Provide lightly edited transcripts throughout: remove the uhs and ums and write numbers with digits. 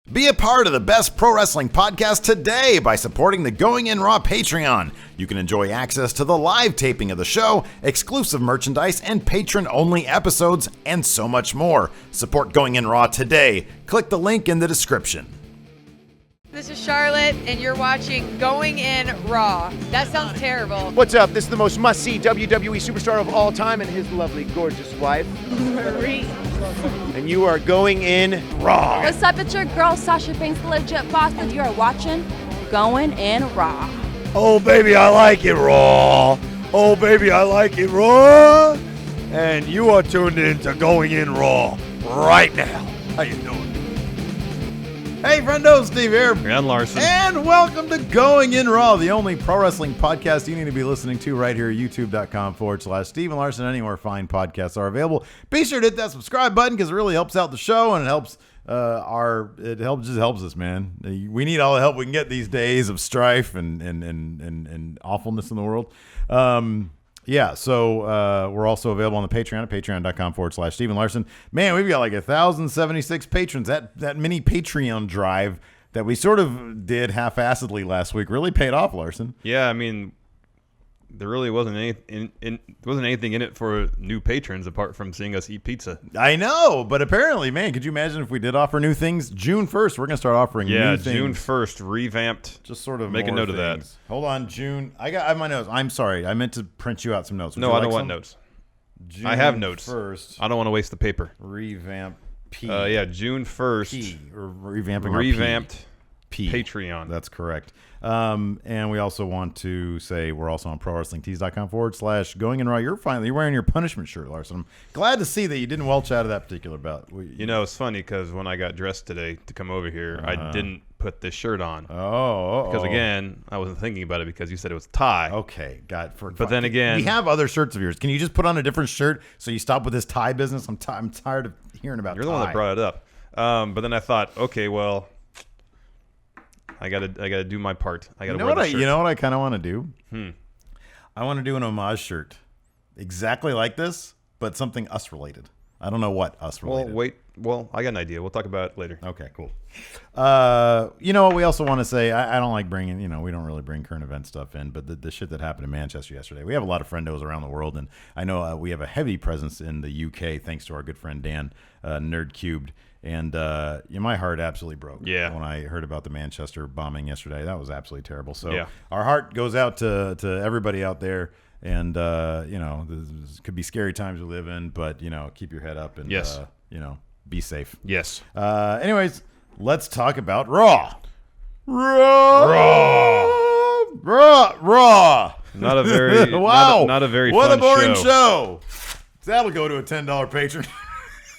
Be a part of the best pro wrestling podcast today by supporting the Going In Raw Patreon. You can enjoy access to the live taping of the show, exclusive merchandise, and patron-only episodes, and so much more. Support Going In Raw today. Click the link in the description. This is Charlotte, and you're watching Going In Raw. That sounds terrible. What's up? This is the most must-see WWE superstar of all time and his lovely, gorgeous wife, Marie. and you are going in Raw. What's up? It's your girl, Sasha Banks, the legit boss, and you are watching Going In Raw. Oh, baby, I like it raw. Oh, baby, I like it raw. And you are tuned in to Going In Raw right now. How you doing? Hey, friendo, Steve here. And Larson. And welcome to Going In Raw, the only pro wrestling podcast you need to be listening to right here at youtube.com/Steve and Larson, anywhere fine podcasts are available. Be sure to hit that subscribe button because it really helps out the show and it helps just helps us, man. We need all the help we can get these days of strife and awfulness in the world. Yeah, so we're also available on the Patreon at patreon.com/Steve and Larson. Man, we've got like 1,076 patrons. That mini Patreon drive that we sort of did half-assedly last week really paid off, Larson. Yeah, I mean, there really wasn't anything in it for new patrons apart from seeing us eat pizza. I know, but apparently, man, could you imagine if we did offer new things? June 1st, we're going to start offering new things. Yeah, June 1st, revamped. Just sort of make a note things. of that. Hold on, June. I have my notes. I'm sorry. I meant to print you out some notes. No, I don't want notes. June I have notes. 1st. I don't want to waste the paper. Revamp P. Yeah, June 1st. P. Or revamping Revamped our P. Patreon. That's correct. And we also want to say we're also on prowrestlingtees.com/Going In Raw. You're wearing your punishment shirt, Larson. I'm glad to see that you didn't welch out of that particular bout. You know, it's funny because when I got dressed today to come over here, I didn't put this shirt on. Oh. Because again, I wasn't thinking about it because you said it was a tie. Okay, But then again, we have other shirts of yours. Can you just put on a different shirt so you stop with this tie business? I'm tired of hearing about. You're the one that brought it up. But then I thought, okay, well, I gotta do my part. I gotta wear the shirt. You know what I kind of want to do? I want to do an homage shirt, exactly like this, but something us related. I don't know what us related. Well, I got an idea. We'll talk about it later. Okay, cool. You know what? We also want to say I don't like bringing. We don't really bring current event stuff in, but the shit that happened in Manchester yesterday. We have a lot of friendos around the world, and I know we have a heavy presence in the UK thanks to our good friend Dan, Nerd Cubed. And my heart absolutely broke when I heard about the Manchester bombing yesterday. That was absolutely terrible. So our heart goes out to everybody out there. And, this could be scary times we live in, but, keep your head up and, be safe. Yes. Anyways, let's talk about Raw. Raw. Not a very wow. Not a very what fun a boring show. That'll go to a $10 patron.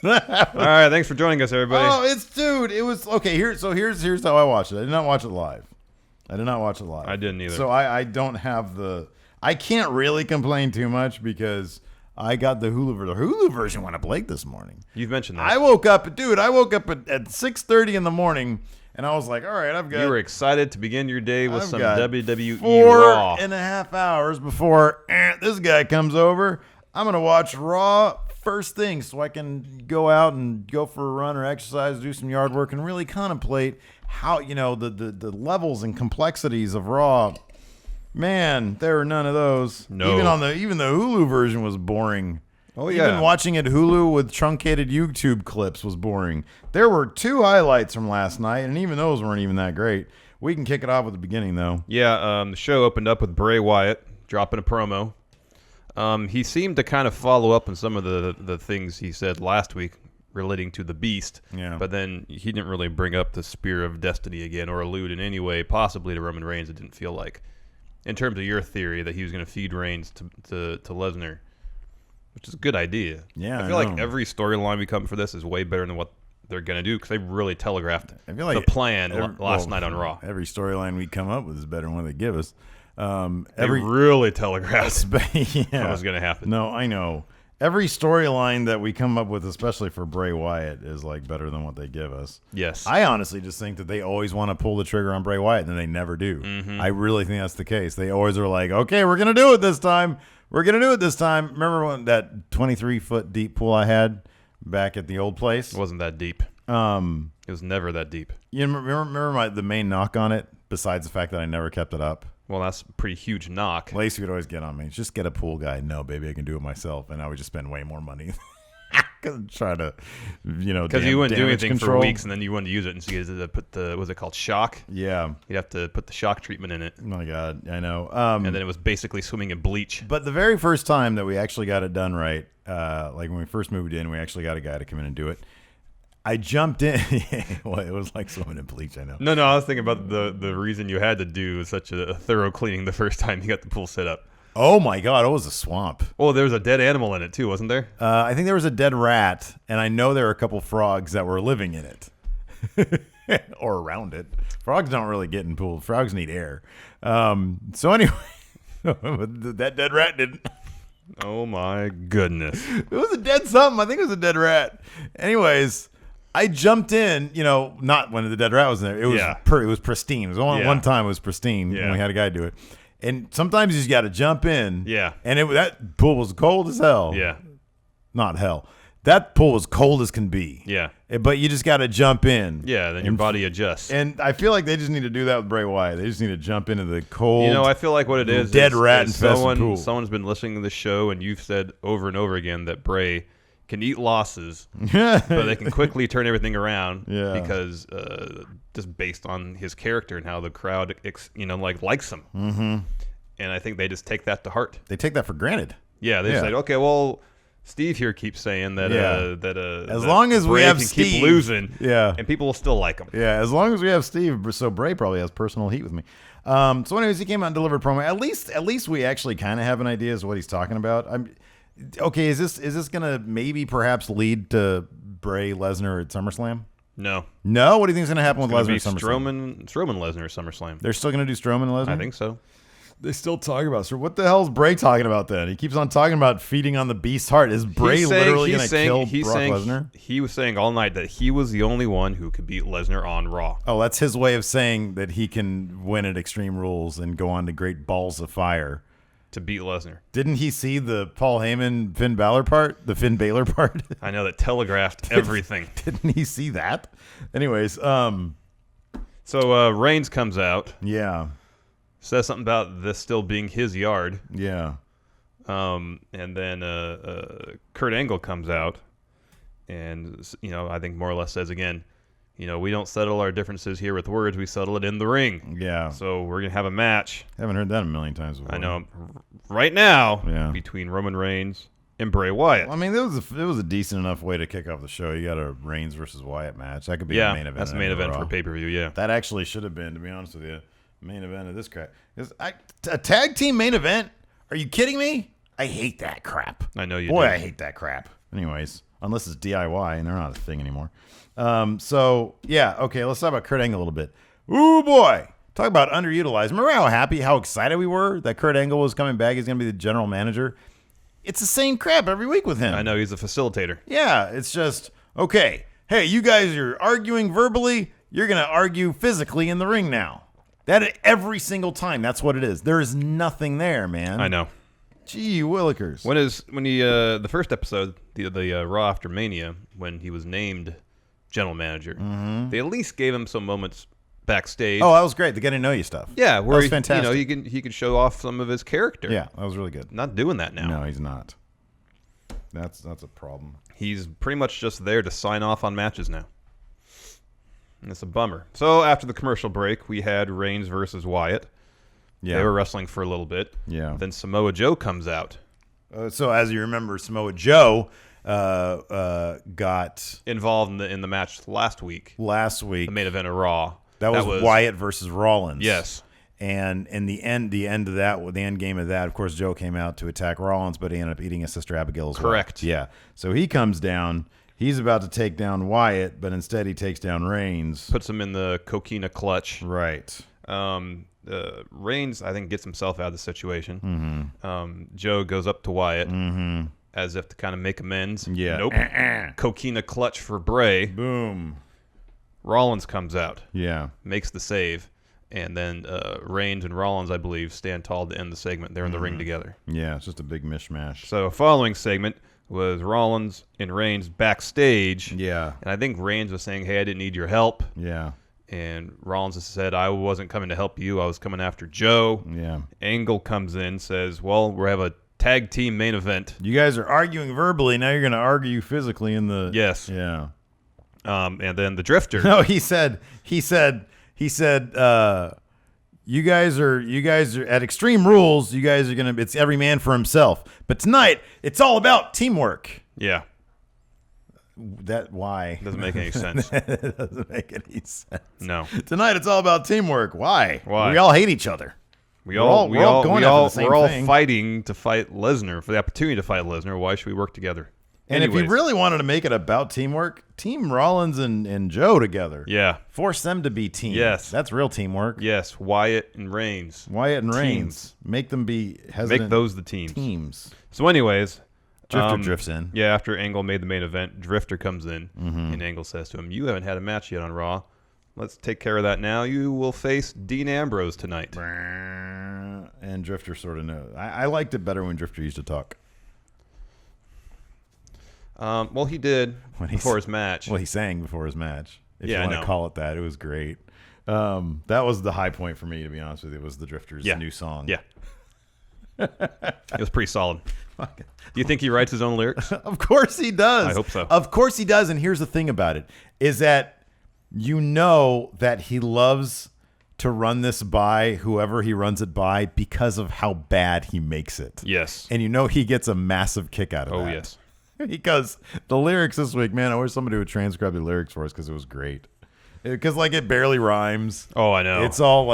All right, thanks for joining us, everybody. Oh, it was okay. Here's how I watched it. I did not watch it live. I didn't either. So I don't have I can't really complain too much because I got the Hulu version went up late this morning. You've mentioned that. I woke up at 6:30 in the morning, and I was like, all right, I've got. You were excited to begin your day with some WWE Raw. Raw. 4.5 hours before this guy comes over. I'm gonna watch Raw first thing so I can go out and go for a run or exercise, do some yard work, and really contemplate how the levels and complexities of Raw. Man, there were none of those. No. Even the Hulu version was boring. Oh yeah. Even watching it Hulu with truncated YouTube clips was boring. There were 2 highlights from last night, and even those weren't even that great. We can kick it off with the beginning though. Yeah, the show opened up with Bray Wyatt dropping a promo. He seemed to kind of follow up on some of the things he said last week relating to the Beast. Yeah. But then he didn't really bring up the Spear of Destiny again or allude in any way possibly to Roman Reigns, it didn't feel like. In terms of your theory that he was going to feed Reigns to Lesnar, which is a good idea. Yeah, I feel like every storyline we come for this is way better than what they're going to do because they really telegraphed the plan last night on Raw. Every storyline we come up with is better than what they give us. They really telegraphed what was going to happen. No, I know. Every storyline that we come up with, especially for Bray Wyatt, is like better than what they give us. Yes. I honestly just think that they always want to pull the trigger on Bray Wyatt, and then they never do. Mm-hmm. I really think that's the case. They always are like, okay, we're going to do it this time. Remember when that 23-foot deep pool I had back at the old place? It wasn't that deep. It was never that deep. You remember the main knock on it, besides the fact that I never kept it up? Well, that's a pretty huge knock. Lacey would always get on me. Just get a pool guy. No, baby, I can do it myself. And I would just spend way more money. Try to, because you wouldn't do anything for weeks, and then you wouldn't use it, and so you had to put the, what's it called, shock? Yeah. You'd have to put the shock treatment in it. Oh, my God. I know. And then it was basically swimming in bleach. But the very first time that we actually got it done right, like when we first moved in, we actually got a guy to come in and do it. I jumped in. Well, it was like swimming in bleach, I know. No, I was thinking about the reason you had to do such a thorough cleaning the first time you got the pool set up. Oh, my God. It was a swamp. Oh, there was a dead animal in it, too, wasn't there? I think there was a dead rat, and I know there were a couple frogs that were living in it. Or around it. Frogs don't really get in pools. Frogs need air. So anyway, that dead rat didn't. Oh, my goodness. It was a dead something. I think it was a dead rat. Anyways, I jumped in, not when the dead rat was in there. It was it was pristine. It was only one time it was pristine when we had a guy do it. And sometimes you just got to jump in. Yeah. And that pool was cold as hell. Yeah. Not hell. That pool was cold as can be. Yeah. But you just got to jump in. Yeah, then your body adjusts. And I feel like they just need to do that with Bray Wyatt. They just need to jump into the cold. I feel like what it is dead rat is infested pool. Someone's been listening to the show, and you've said over and over again that Bray can eat losses, but they can quickly turn everything around because just based on his character and how the crowd, likes him. Mm-hmm. And I think they just take that to heart. They take that for granted. Yeah, they just say, okay, well, Steve here keeps saying that as long as we have Steve, keep losing, and people will still like him. Yeah, as long as we have Steve, so Bray probably has personal heat with me. So anyways, he came out and delivered a promo. At least we actually kind of have an idea as to what he's talking about. Okay, is this gonna maybe perhaps lead to Bray Lesnar at SummerSlam? No. What do you think is gonna happen with Lesnar at SummerSlam? Strowman Lesnar at SummerSlam. They're still gonna do Strowman and Lesnar? I think so. They still talk about. So what the hell is Bray talking about then? He keeps on talking about feeding on the beast's heart. Is Bray literally going to kill Brock Lesnar? He was saying all night that he was the only one who could beat Lesnar on Raw. Oh, that's his way of saying that he can win at Extreme Rules and go on to Great Balls of Fire. To beat Lesnar. Didn't he see the Paul Heyman Finn Balor part? The Finn Balor part? I know, that telegraphed everything. Didn't he see that? Anyways, so Reigns comes out. Yeah. Says something about this still being his yard. Yeah. And then Kurt Angle comes out and, I think more or less says again, we don't settle our differences here with words. We settle it in the ring. Yeah. So we're going to have a match. Haven't heard that a million times before. I know. Right now, between Roman Reigns and Bray Wyatt. Well, I mean, it was a decent enough way to kick off the show. You got a Reigns versus Wyatt match. That could be a main event. That's the main event for pay-per-view, yeah. That actually should have been, to be honest with you, main event of this crap. A tag team main event? Are you kidding me? I hate that crap. I know you do. Boy, do. I hate that crap. Anyways, unless it's DIY, and they're not a thing anymore. Okay, let's talk about Kurt Angle a little bit. Ooh, boy. Talk about underutilized. Remember how excited we were that Kurt Angle was coming back? He's going to be the general manager. It's the same crap every week with him. I know, he's a facilitator. Yeah, it's just, okay, hey, you guys are arguing verbally. You're going to argue physically in the ring now. That every single time, that's what it is. There is nothing there, man. I know. Gee willikers. When he the first episode, the Raw after Mania, when he was named general manager, they at least gave him some moments backstage. Oh, that was great. The getting to know you stuff. Yeah, where that was fantastic. he could show off some of his character. Yeah, that was really good. Not doing that now. No, he's not. That's a problem. He's pretty much just there to sign off on matches now. And it's a bummer. So after the commercial break, we had Reigns versus Wyatt. Yeah. They were wrestling for a little bit. Yeah. Then Samoa Joe comes out. So as you remember, Samoa Joe got involved in the match last week. The main event of Raw. That was Wyatt versus Rollins. Yes. And in the end of that, the end game of that, of course, Joe came out to attack Rollins, but he ended up eating his sister Abigail as well. Correct. Yeah. So he comes down. He's about to take down Wyatt, but instead he takes down Reigns. Puts him in the coquina clutch. Right. Reigns, I think, gets himself out of the situation. Mm-hmm. Joe goes up to Wyatt as if to kind of make amends. Yeah. Nope. Coquina clutch for Bray. Boom. Rollins comes out. Yeah. Makes the save. And then Reigns and Rollins, I believe, stand tall to end the segment. They're in the ring together. Yeah, it's just a big mishmash. So following segment was Rollins and Reigns backstage. Yeah. And I think Reigns was saying, hey, I didn't need your help. Yeah. And Rollins has said, I wasn't coming to help you. I was coming after Joe. Yeah. Angle comes in, says, well, we have a tag team main event. You guys are arguing verbally. Now you're going to argue physically in the... Yes. Yeah. And then the Drifter. No, he said, you guys are at Extreme Rules. You guys are going to, it's every man for himself. But tonight, it's all about teamwork. Yeah. Why? Doesn't make any sense. It doesn't make any sense. No. Tonight, it's all about teamwork. Why? Why? We all hate each other. We're all thing. fighting to fight Lesnar for the opportunity to fight Lesnar. Why should we work together? And Anyways. if you really wanted to make it about teamwork, team Rollins and Joe together. Yeah. Force them to be team. Yes. That's real teamwork. Yes. Wyatt and Reigns. Wyatt and Reigns. Teams. Make them be hesitant. Make those the teams. Teams. So anyways. Drifter drifts in. Yeah, after Angle made the main event, Drifter comes in, and Angle says to him, you haven't had a match yet on Raw. Let's take care of that now. You will face Dean Ambrose tonight. And Drifter sort of knows. I liked it better when Drifter used to talk. Well, he did before his match. Well, he sang before his match. If Yeah, you I want to know. call it that, it was great. That was the high point for me, to be honest with you. It was the Drifter's new song. Yeah. It was pretty solid. Do you think he writes his own lyrics? Of course he does. I hope so. Of course he does. And here's the thing about it, is that you know that he loves to run this by whoever he runs it by because of how bad he makes it. Yes. And you know he gets a massive kick out of that. Oh, yes. Because the lyrics this week, man, I wish somebody would transcribe the lyrics for us because it was great. Because, like, it barely rhymes. Oh, I know. It's all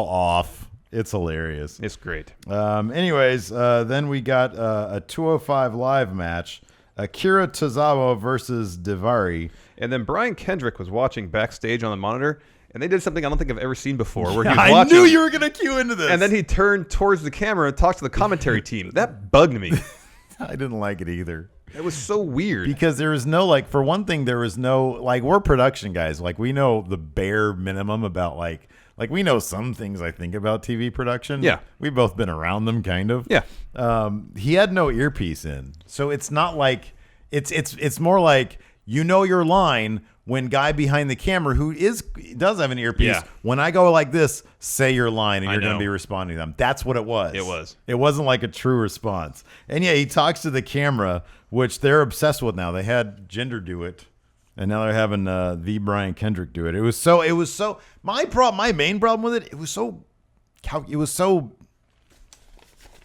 off. It's hilarious. It's great. Anyways, then we got a 205 Live match. Akira Tozawa versus Davari. And then Brian Kendrick was watching backstage on the monitor, and they did something I don't think I've ever seen before. Where he was I watching, knew you were going to cue into this. and then he turned towards the camera and talked to the commentary team. That bugged me. I didn't like it either. It was so weird. Because there was no, like, for one thing, there was no, like, we're production guys. Like, we know the bare minimum about, like we know some things, I think, about TV production. Yeah. We've both been around them, kind of. Yeah. He had no earpiece in. So it's not like, it's more like, you know your line when guy behind the camera who does have an earpiece, Yeah. when I go like this, say your line and I you're going know. to be responding to them. That's what it was. It was. It wasn't like a true response. And yeah, he talks to the camera, which they're obsessed with now. They had Jinder do it, and now they're having the Brian Kendrick do it. It was so my main problem with it, it was so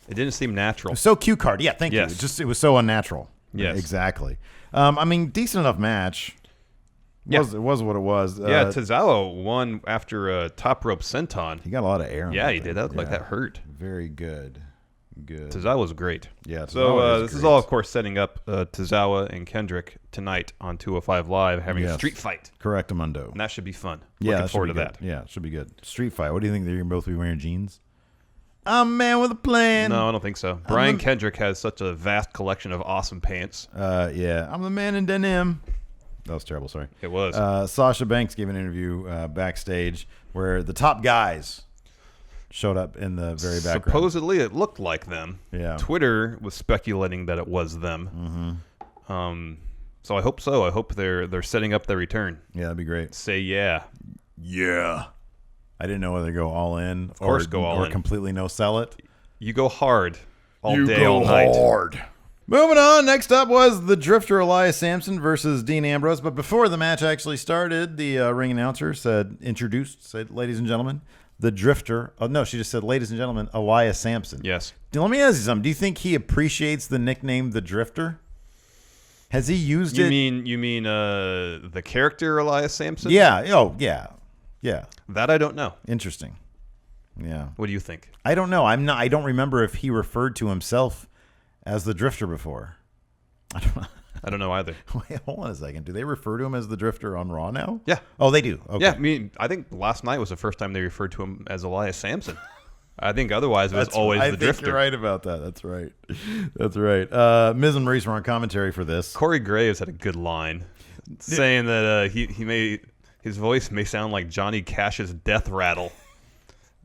It didn't seem natural. cue card. Yeah, thank Yes. you. It was so unnatural. Yes. Exactly. I mean, decent enough match. Yeah. It was what it was. Yeah, Tozawa won after a top rope senton. He got a lot of air on Yeah, that he thing. did. That looked like that hurt. Very good. Good. Tozawa was great. Yeah, So Tozawa this is great. all, of course, setting up Tozawa and Kendrick tonight on 205 Live having a Yes. street fight. Correct, Amundo. And that should be fun. Yeah, Looking that should forward be to good. that. Yeah, it should be good. Street fight. What do you think? They're going to both be wearing jeans? I'm a man with a plan. No, I don't think so. Brian Kendrick has such a vast collection of awesome pants. Yeah, I'm the man in denim. That was terrible. Sorry. It was. Sasha Banks gave an interview backstage where the top guys showed up in the very background. Supposedly, it looked like them. Yeah. Twitter was speculating that it was them. Mm-hmm. So I hope so. I hope they're setting up their return. Yeah, that'd be great. Say yeah. Yeah. I didn't know whether to go all in course go all or in. completely no sell it. You go hard all day, all night. Hard. Moving on, next up was the Drifter Elias Sampson versus Dean Ambrose. But before the match actually started, the ring announcer said, ladies and gentlemen, the Drifter. Oh, no, she just said, ladies and gentlemen, Elias Sampson. Yes. Now, let me ask you something. Do you think he appreciates the nickname the Drifter? Has he used it? You mean the character Elias Sampson? Yeah. Oh, yeah. Yeah. That I don't know. Interesting. Yeah. What do you think? I don't know. I don't remember if he referred to himself as the Drifter before. I don't know. I don't know either. Wait, hold on a second. Do they refer to him as the Drifter on Raw now? Yeah. Oh, they do. Okay. Yeah, I think last night was the first time they referred to him as Elias Sampson. I think otherwise it was always the Drifter. I think you're right about that. That's right. That's right. Miz and Maurice were on commentary for this. Corey Graves had a good line saying that his voice may sound like Johnny Cash's death rattle.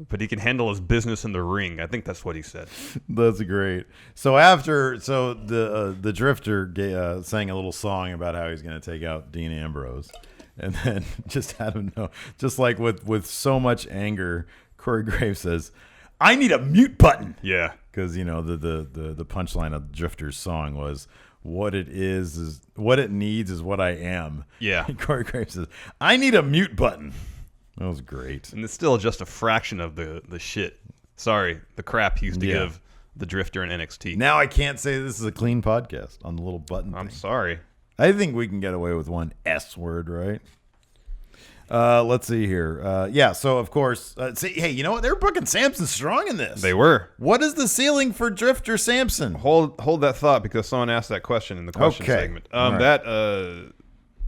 but he can handle his business in the ring. I think that's what he said. That's great. So the Drifter sang a little song about how he's going to take out Dean Ambrose, and then just had him know, just like with so much anger, Corey Graves says, "I need a mute button." Yeah, because the punchline of Drifter's song was, "What it is what it needs is what I am." Yeah. And Corey Graves says, "I need a mute button." That was great. And it's still just a fraction of the shit. Sorry, the crap he used to give the Drifter in NXT. Now I can't say this is a clean podcast on the little button I'm thing. sorry. I think we can get away with one S word, right? Let's see here. So of course, hey, you know what? They were booking Samson strong in this. They were. What is the ceiling for Drifter Samson? Hold that thought, because someone asked that question in the question segment. All right.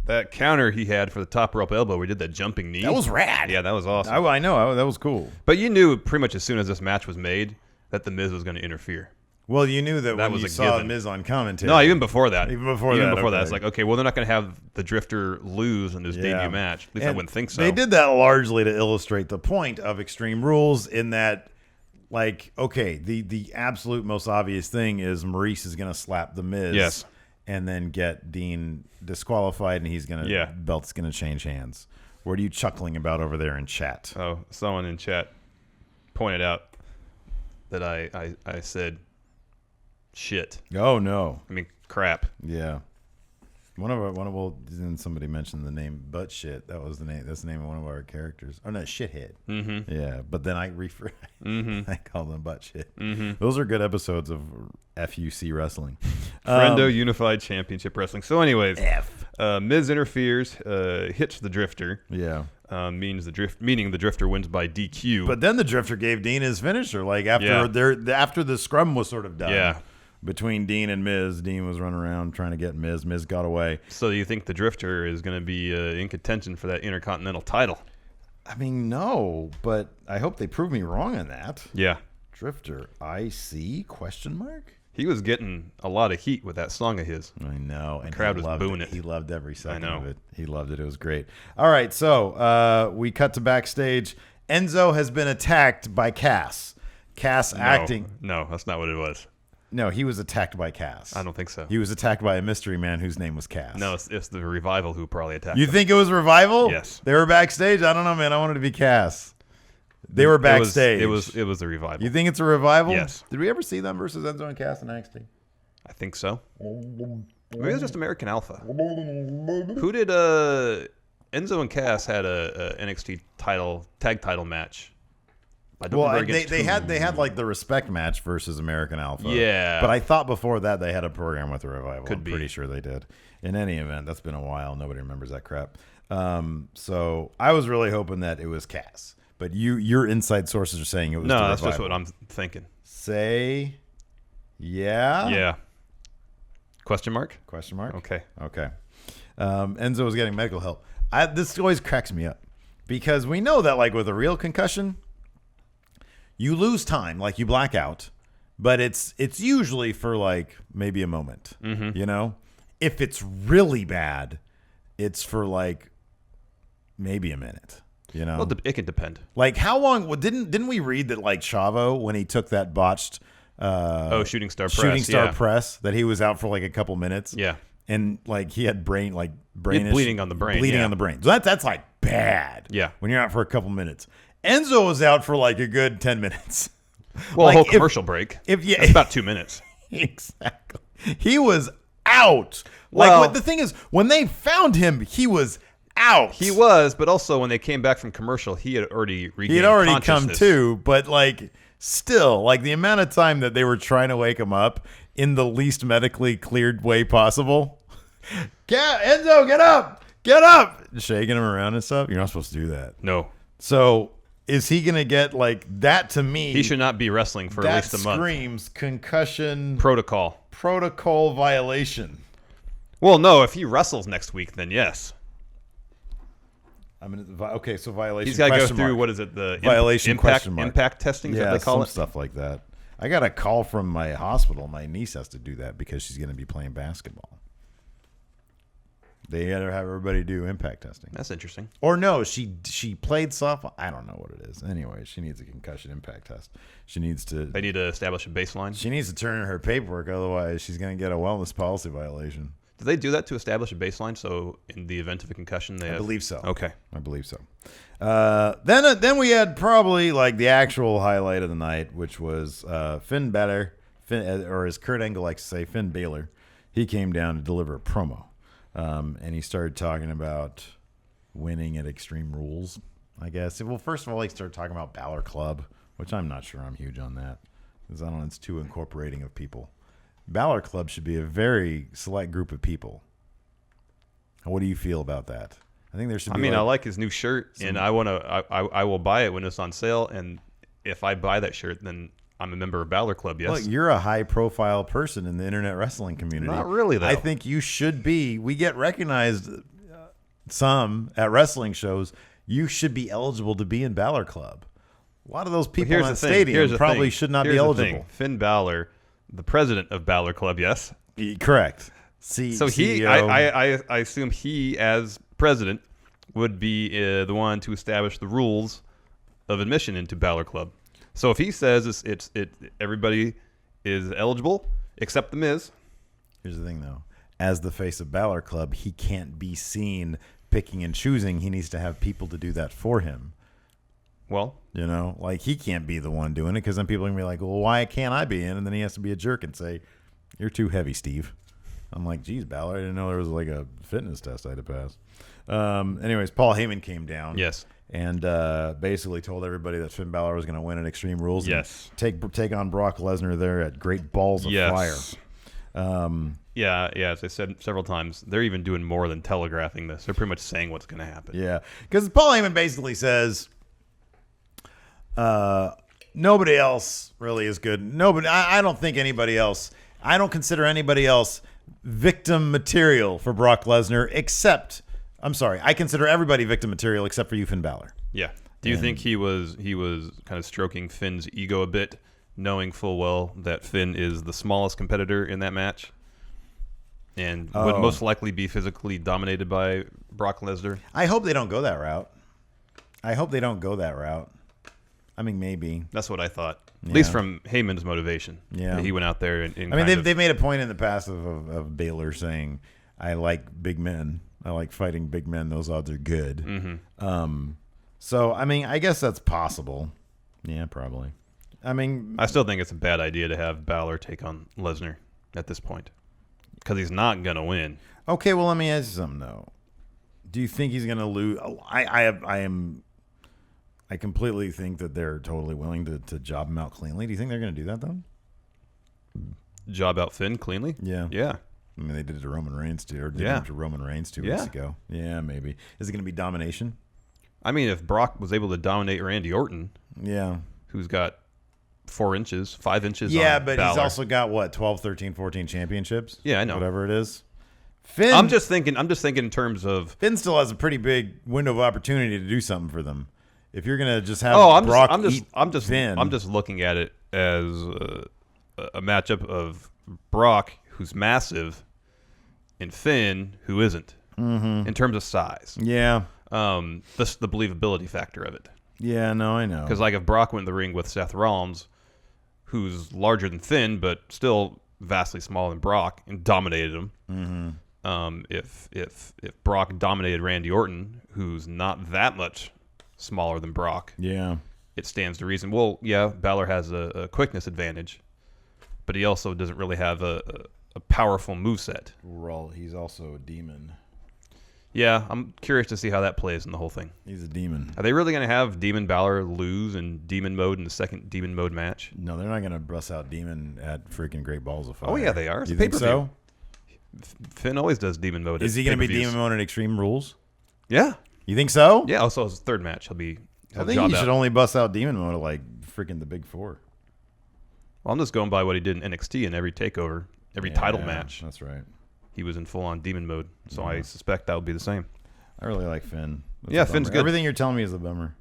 That counter he had for the top rope elbow, we did that jumping knee. That was rad. Yeah, that was awesome. I know. That was cool. But you knew pretty much as soon as this match was made that The Miz was going to interfere. Well, you knew that when was you a saw given. Miz on commentary. No, even before that. Even before that, It's like, okay, well, they're not going to have the Drifter lose in his debut match. At least I wouldn't think so. They did that largely to illustrate the point of Extreme Rules in that, like, okay, the absolute most obvious thing is Maurice is going to slap The Miz. Yes. And then get Dean disqualified, and he's going to belt's going to change hands. What are you chuckling about over there in chat? Oh, someone in chat pointed out that I said shit. Oh no! I mean crap. Yeah. Didn't somebody mention the name Butt Shit? That was the name. That's the name of one of our characters. Oh no, Shithead. Mm-hmm. Yeah, but then I I call them Butt Shit. Mm-hmm. Those are good episodes of FUC Wrestling. Friendo Unified Championship Wrestling. So, anyways, Miz interferes, hits the Drifter. Yeah. Meaning the Drifter wins by DQ. But then the Drifter gave Dean his finisher. Like after the scrum was sort of done. Yeah. Between Dean and Miz, Dean was running around trying to get Miz. Miz got away. So you think the Drifter is going to be in contention for that Intercontinental title? I mean, no, but I hope they prove me wrong on that. Yeah. Drifter, IC? Question mark? He was getting a lot of heat with that song of his. I know. And the crowd was booing it. He loved every second I know. of it. He loved it. It was great. All right, so we cut to backstage. Enzo has been attacked by Cass. Acting. No, that's not what it was. No, he was attacked by Cass. I don't think so. He was attacked by a mystery man whose name was Cass. No, it's the Revival who probably attacked You him. think it was Revival? Yes. They were backstage? I don't know, man. I wanted to be Cass. They were backstage. It was the Revival. You think it's a Revival? Yes. Did we ever see them versus Enzo and Cass in NXT? I think so. Maybe it was just American Alpha. Who did Enzo and Cass had a NXT tag title match? They had like the respect match versus American Alpha. Yeah. But I thought before that they had a program with the Revival. Could be. Pretty sure they did. In any event, that's been a while. Nobody remembers that crap. So I was really hoping that it was Cass. But your inside sources are saying it was the No, that's Revival. just what I'm thinking. Say, yeah? Yeah. Question mark? Question mark? Okay. Enzo was getting medical help. This always cracks me up. Because we know that like with a real concussion, you lose time, like you black out, but it's usually for like maybe a moment, you know? If it's really bad, it's for like maybe a minute, you know? Well, it could depend. Like how long, didn't we read that like Chavo, when he took that botched shooting star press, press, that he was out for like a couple minutes? Yeah. And like he had brain bleeding on the brain. Bleeding on the brain. So that's like bad. Yeah. When you're out for a couple minutes. Enzo was out for like a good 10 minutes. Well, like a whole commercial break. That's about 2 minutes. Exactly. He was out. Well, like the thing is, when they found him, he was out. He was, but also when they came back from commercial, he had already regained He had already come consciousness. to, but like still, like the amount of time that they were trying to wake him up in the least medically cleared way possible. Enzo, get up! Get up! Shaking him around and stuff. You're not supposed to do that. No. So is he going to get like that? To me, He should not be wrestling for at least a month. That screams concussion Protocol violation. Well, no, if he wrestles next week, then yes. Okay, so violation. He's got to go question through, mark. what is it, the Violation question mark. impact testing, is Yeah, what they call some it? stuff like that. I got a call from my hospital. My niece has to do that because she's going to be playing basketball. They had to have everybody do impact testing. That's interesting. Or no, she played softball. I don't know what it is. Anyway, she needs a concussion impact test. They need to establish a baseline. She needs to turn in her paperwork, otherwise she's going to get a wellness policy violation. Do they do that to establish a baseline? So in the event of a concussion, I believe so. Okay, I believe so. Then we had probably like the actual highlight of the night, which was Finn Balor, or as Kurt Angle likes to say, Finn Balor. He came down to deliver a promo. And he started talking about winning at Extreme Rules, I guess. Well, first of all, he started talking about Balor Club, which I'm not sure I'm huge on that, because I don't know, it's too incorporating of people. Balor Club should be a very select group of people. What do you feel about that? I think there should be. I like his new shirt, and I will buy it when it's on sale. And if I buy that shirt, then I'm a member of Balor Club, yes. Look, you're a high-profile person in the internet wrestling community. Not really, though. I think you should be. We get recognized some at wrestling shows. You should be eligible to be in Balor Club. A lot of those people in that stadium probably should not be eligible. Finn Balor, the president of Balor Club, yes? Correct. So CEO. I assume he, as president, would be the one to establish the rules of admission into Balor Club. So if he says everybody is eligible except the Miz. Here's the thing, though. As the face of Balor Club, he can't be seen picking and choosing. He needs to have people to do that for him. Well, like he can't be the one doing it, because then people are going to be like, well, why can't I be in? And then he has to be a jerk and say, you're too heavy, Steve. I'm like, geez, Balor, I didn't know there was like a fitness test I had to pass. Anyways, Paul Heyman came down. Yes. And basically told everybody that Finn Balor was going to win at Extreme Rules. Yes. And take on Brock Lesnar there at Great Balls of Fire. Yeah, as I said several times, they're even doing more than telegraphing this. They're pretty much saying what's going to happen. Yeah, because Paul Heyman basically says nobody else really is good. Nobody. I don't think anybody else. I don't consider anybody else victim material for Brock Lesnar except. I'm sorry. I consider everybody victim material except for you, Finn Balor. Yeah. Do you think he was kind of stroking Finn's ego a bit, knowing full well that Finn is the smallest competitor in that match, and would most likely be physically dominated by Brock Lesnar? I hope they don't go that route. I mean, maybe. That's what I thought. Yeah. At least from Heyman's motivation. Yeah. He went out there and they've made a point in the past of Balor saying, I like big men. I like fighting big men. Those odds are good. Mm-hmm. So, I guess that's possible. Yeah, probably. I still think it's a bad idea to have Balor take on Lesnar at this point, because he's not going to win. Okay, well, let me ask you something, though. Do you think he's going to lose? I completely think that they're totally willing to job him out cleanly. Do you think they're going to do that, though? Job out Finn cleanly? Yeah. Yeah. They did it to Roman Reigns, too. Or did it to Roman Reigns 2 weeks ago. Yeah, maybe. Is it going to be domination? If Brock was able to dominate Randy Orton, who's got 4 inches, 5 inches on but Balor. He's also got, 12, 13, 14 championships? Yeah, I know. Whatever it is. Finn, I'm just thinking in terms of... Finn still has a pretty big window of opportunity to do something for them. If you're going to just have Brock Finn. I'm just looking at it as a matchup of Brock, who's massive, and Finn, who isn't, in terms of size. Yeah. The believability factor of it. Yeah, no, I know. Because if Brock went in the ring with Seth Rollins, who's larger than Finn, but still vastly smaller than Brock, and dominated him. If Brock dominated Randy Orton, who's not that much smaller than Brock, it stands to reason. Well, Balor has a quickness advantage, but he also doesn't really have a powerful moveset. He's also a demon. Yeah, I'm curious to see how that plays in the whole thing. He's a demon. Are they really going to have Demon Balor lose in Demon Mode in the second Demon Mode match? No, they're not going to bust out Demon at freaking Great Balls of Fire. Oh, yeah, they are. You think so? Finn always does Demon Mode. Is he going to be Demon Mode at Extreme Rules? Yeah. You think so? Yeah, also his third match. I think he should only bust out Demon Mode at freaking the Big Four. Well, I'm just going by what he did in NXT in every takeover, every title match. That's right. He was in full-on demon mode, so I suspect that would be the same. I really like Finn. Finn's good. Everything you're telling me is a bummer.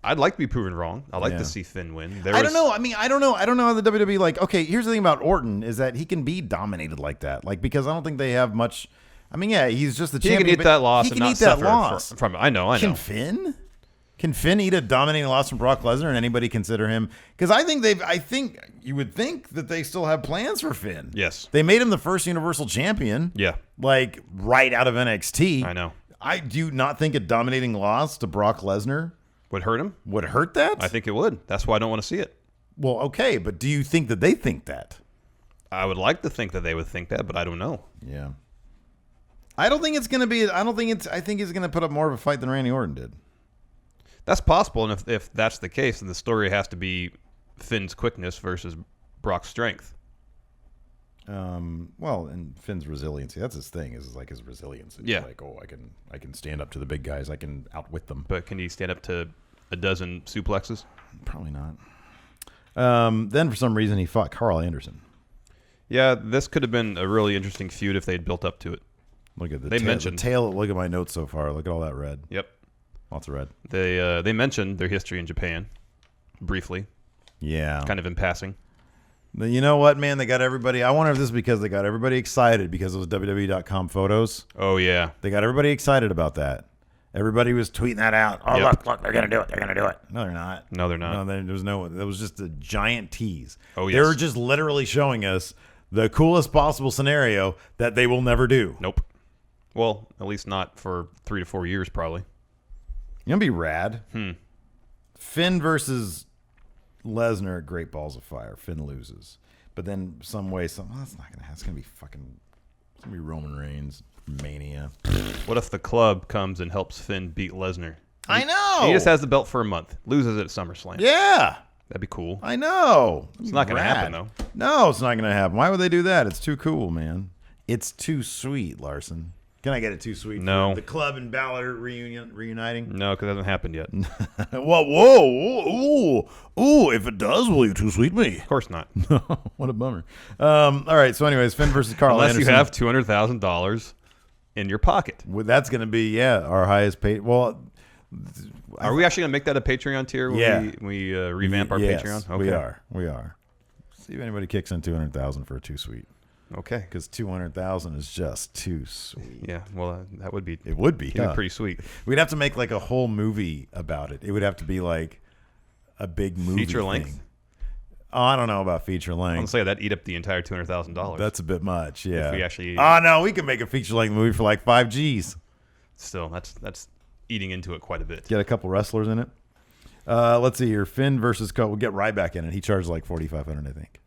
I'd like to be proven wrong. I'd like to see Finn win. I don't know. I don't know how the WWE, okay, here's the thing about Orton is that he can be dominated like that. Because I don't think they have much. I mean, yeah, he's just the He champion. can eat that loss He and can not eat that suffer loss. from it. I know. Can Finn? Can Finn eat a dominating loss from Brock Lesnar and anybody consider him? Because I think you would think that they still have plans for Finn. Yes. They made him the first Universal Champion. Yeah. Like right out of NXT. I know. I do not think a dominating loss to Brock Lesnar Would hurt him? would hurt that. I think it would. That's why I don't want to see it. Well, okay, but do you think that they think that? I would like to think that they would think that, but I don't know. Yeah. I don't think it's going to be. I think he's going to put up more of a fight than Randy Orton did. That's possible, and if that's the case, then the story has to be Finn's quickness versus Brock's strength. Well, and Finn's resiliency. That's his thing. Is like his resilience. It's Yeah. Like, I can stand up to the big guys. I can outwit them. But can he stand up to a dozen suplexes? Probably not. Then for some reason he fought Karl Anderson. Yeah, this could have been a really interesting feud if they'd built up to it. Look at the They tail. mentioned- The tail. Look at my notes so far. Look at all that red. Yep. Lots of red. They mentioned their history in Japan briefly, Yeah. kind of in passing. You know what, man? They got everybody. I wonder if this is because they got everybody excited because of those WWE.com photos. Oh yeah. They got everybody excited about that. Everybody was tweeting that out. Oh, Yep. look, they're going to do it. They're going to do it. No, they're not. No, they're not. No, there was just a giant tease. Oh, They yes. were just literally showing us the coolest possible scenario that they will never do. Nope. Well, at least not for 3 to 4 years, probably. You know, be rad. Finn versus Lesnar, Great Balls of Fire. Finn loses, but then that's not gonna happen. It's gonna be fucking. It's gonna be Roman Reigns Mania. What if the club comes and helps Finn beat Lesnar? I know. He just has the belt for a month, loses it at SummerSlam. Yeah, That'd be cool. I know. It's not going to happen, though. No, it's not gonna happen. Why would they do that? It's too cool, man. It's too sweet, Larson. Can I get it too sweet? No. For the club and Balor reuniting. No, because it hasn't happened yet. Whoa, ooh! If it does, will you too sweet me? Of course not. What a bummer. All right. So, anyways, Finn versus Karl Unless Anderson. you have $200,000 in your pocket. Well, that's going to be our highest paid. Well, Are we actually going to make that a Patreon tier when Yeah. we revamp our yes, Patreon? Okay. We are. See if anybody kicks in 200,000 for a too sweet. Okay. Because 200,000 is just too sweet. Yeah. Well, that would be. It would be. It'd be huh? pretty sweet. We'd have to make like a whole movie about it. It would have to be like a big movie. Feature length? thing. Oh, I don't know about feature I'm length. going to say that'd eat up the entire $200,000. That's a bit much. Yeah. If we actually. Oh no, we can make a feature length movie for like 5 G's. Still, that's eating into it quite a bit. Get a couple wrestlers in it. Let's see here. Finn versus Karl. We'll get Ryback in it. He charged like $4,500, I think.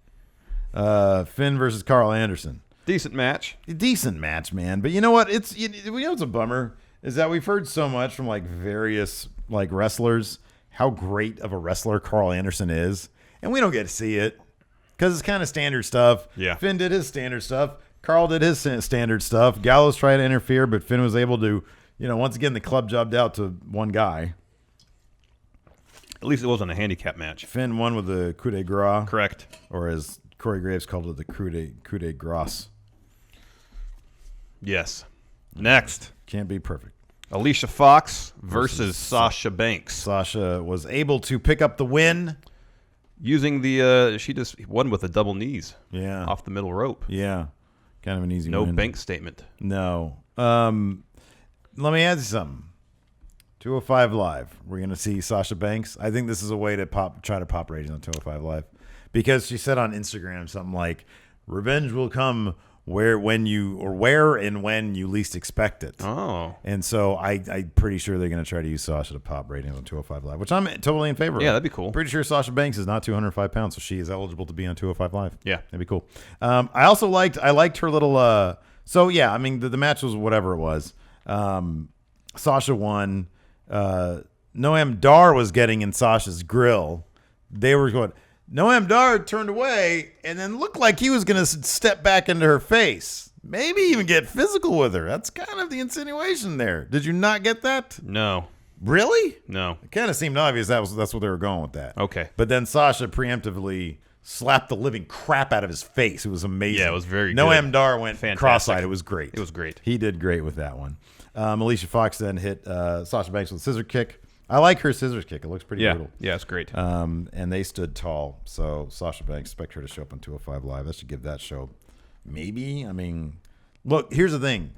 Finn versus Karl Anderson. Decent match. Decent match, man. But you know what? It's a bummer is that we've heard so much from like various like wrestlers how great of a wrestler Karl Anderson is, and we don't get to see it because it's kind of standard stuff. Yeah. Finn did his standard stuff. Karl did his standard stuff. Gallows tried to interfere, but Finn was able to, once again the club jobbed out to one guy. At least it wasn't a handicap match. Finn won with the coup de grace, Correct. or as Corey Graves called it, the coup de grace. Yes. Next, Can't be perfect. Alicia Fox versus Sasha Banks. Sasha was able to pick up the win. Using the, she just won with the double knees. Yeah. Off the middle rope. Yeah. Kind of an easy No win. bank statement. No. Let me ask you something. 205 Live. We're going to see Sasha Banks. I think this is a way to try to pop ratings on 205 Live. Because she said on Instagram something like, revenge will come where and when you least expect it. Oh. And so I'm pretty sure they're going to try to use Sasha to pop ratings on 205 Live, which I'm totally in favor of. Yeah, that'd be cool. Pretty sure Sasha Banks is not 205 pounds, so she is eligible to be on 205 Live. Yeah. That'd be cool. I also liked her little, so yeah, I mean, the match was whatever it was. Sasha won. Noam Dar was getting in Sasha's grill. They were going, Noam Dar turned away and then looked like he was going to step back into her face. Maybe even get physical with her. That's kind of the insinuation there. Did you not get that? No. Really? No. It kind of seemed obvious that's what they were going with that. Okay. But then Sasha preemptively slapped the living crap out of his face. It was amazing. Yeah, it was very Noam good. Dar went Fantastic. cross-eyed. It was great. It was great. He did great with that one. Alicia Fox then hit Sasha Banks with a scissor kick. I like her scissors kick. It looks pretty brutal. Yeah, it's great. And they stood tall. So Sasha Banks, expect her to show up on 205 Live. That should give that show maybe. I mean, look, here's the thing.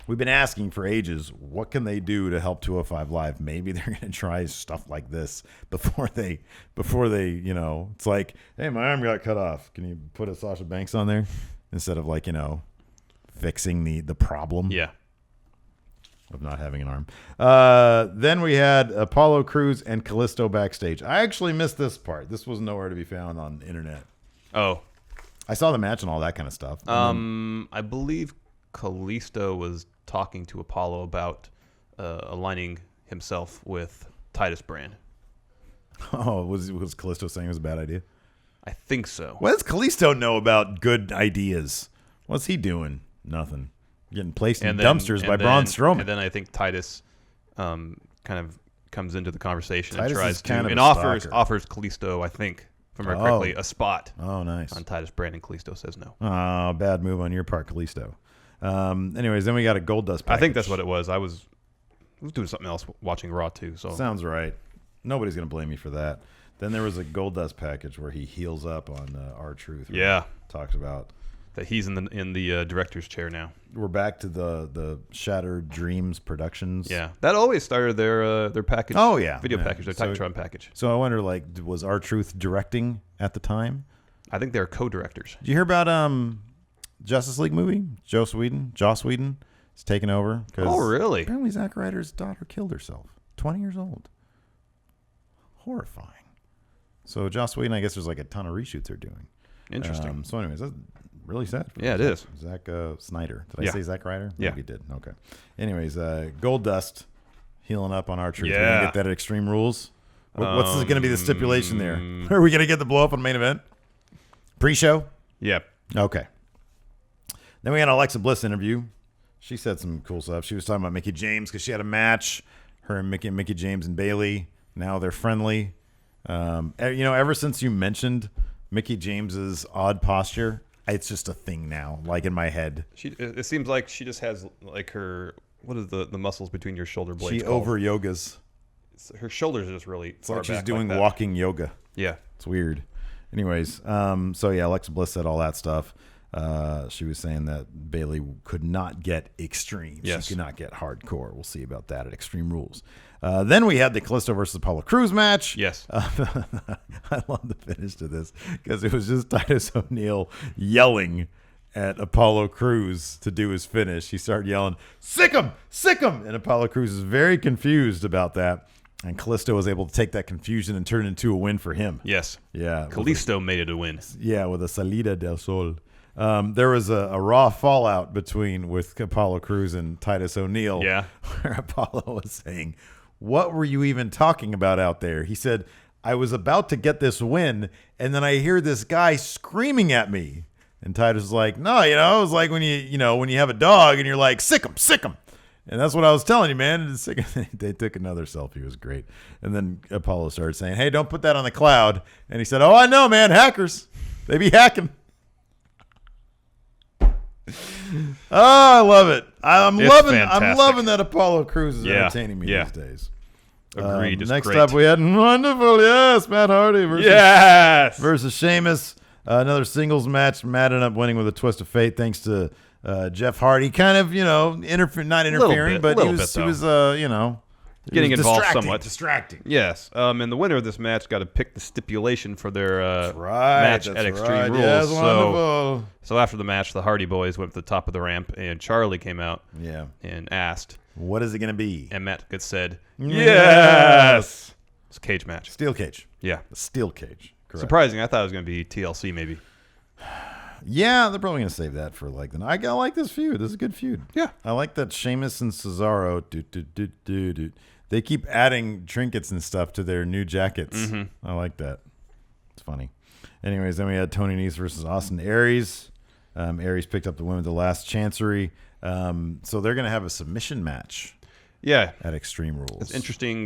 We've been asking for ages, what can they do to help 205 Live? Maybe they're going to try stuff like this before they, it's like, hey, my arm got cut off. Can you put a Sasha Banks on there? Instead of fixing the problem. Yeah. Of not having an arm. Then we had Apollo Crews and Callisto backstage. I actually missed this part. This was nowhere to be found on the internet. Oh. I saw the match and all that kind of stuff. I believe Callisto was talking to Apollo about aligning himself with Titus Brand. Oh, was Callisto saying it was a bad idea? I think so. What does Callisto know about good ideas? What's he doing? Nothing. Getting placed in dumpsters by Braun Strowman. And then I think Titus kind of comes into the conversation Titus and tries is kind to of and a offers Callisto, I think, if I remember correctly, a spot. Oh, nice. On Titus Brand, and Callisto says no. Oh, bad move on your part, Callisto. Anyways, then we got a Goldust package. I think that's what it was. I was doing something else watching Raw too. So sounds right. Nobody's gonna blame me for that. Then there was a Goldust package where he heals up on R-Truth. Yeah, talks about that he's in the director's chair now. We're back to the Shattered Dreams Productions. Yeah, that always started their package. Oh yeah, video package, their Patron package. So I wonder, was R-Truth directing at the time? I think they're co-directors. Did you hear about Justice League movie? Joss Whedon is taking over. Oh, really? Apparently Zack Ryder's daughter killed herself. 20 years old. Horrifying. So Joss Whedon, I guess there's a ton of reshoots they're doing. Interesting. So anyways, that's really sad. Yeah, it is. Zack Snyder. Did I say Zack Ryder? Yeah. We did. Okay. Anyways, Goldust healing up on R-Truth. Yeah. We're going to get that at Extreme Rules. What's going to be the stipulation there? Are we going to get the blow up on main event? Pre-show? Yeah. Okay. Then we had an Alexa Bliss interview. She said some cool stuff. She was talking about Mickie James because she had a match. Her and Mickie James and Bayley. Now they're friendly. Ever since you mentioned Mickie James's odd posture, it's just a thing now, in my head. It seems like she just has her, what is the muscles between your shoulder blades She called? over yogas. Her shoulders are just really It's far like she's back doing that. walking yoga. Yeah. It's weird. Anyways, Alexa Bliss said all that stuff. She was saying that Bayley could not get extreme. Yes. She could not get hardcore. We'll see about that at Extreme Rules. Then we had the Callisto versus Apollo Crews match. Yes. I love the finish to this because it was just Titus O'Neil yelling at Apollo Crews to do his finish. He started yelling, "Sick him! Sick him!" And Apollo Crews is very confused about that. And Callisto was able to take that confusion and turn it into a win for him. Yes. Yeah. Callisto made it a win. Yeah, with a Salida del Sol. There was a raw fallout with Apollo Crews and Titus O'Neil. Yeah. Where Apollo was saying, "What were you even talking about out there?" He said, "I was about to get this win, and then I hear this guy screaming at me." And Titus was like, "No, it was like when you have a dog and you're like, sick him, sick him." And that's what I was telling you, man. They took another selfie. It was great. And then Apollo started saying, "Hey, don't put that on the cloud." And he said, "Oh, I know, man. Hackers. They be hacking." Oh, I love it. I'm loving that Apollo Crews is entertaining me these days. Agreed. Next great. up, we had wonderful, Matt Hardy versus Sheamus. Another singles match. Matt ended up winning with a twist of fate thanks to Jeff Hardy. Kind of, not interfering, but he was getting involved somewhat. Distracting. Yes. And the winner of this match got to pick the stipulation for their match at Extreme Rules. Yes, wonderful. So after the match, the Hardy Boys went to the top of the ramp, and Charlie came out and asked, "What is it going to be?" And Matt said, "Yes." It's a cage match. Steel cage. Yeah. A steel cage. Correct. Surprising. I thought it was going to be TLC maybe. Yeah, they're probably going to save that for I like this feud. This is a good feud. Yeah. I like that Sheamus and Cesaro, they keep adding trinkets and stuff to their new jackets. Mm-hmm. I like that. It's funny. Anyways, then we had Tony Nese versus Austin Aries. Aries picked up the win with the last chancery. So they're going to have a submission match. Yeah. At Extreme Rules. It's interesting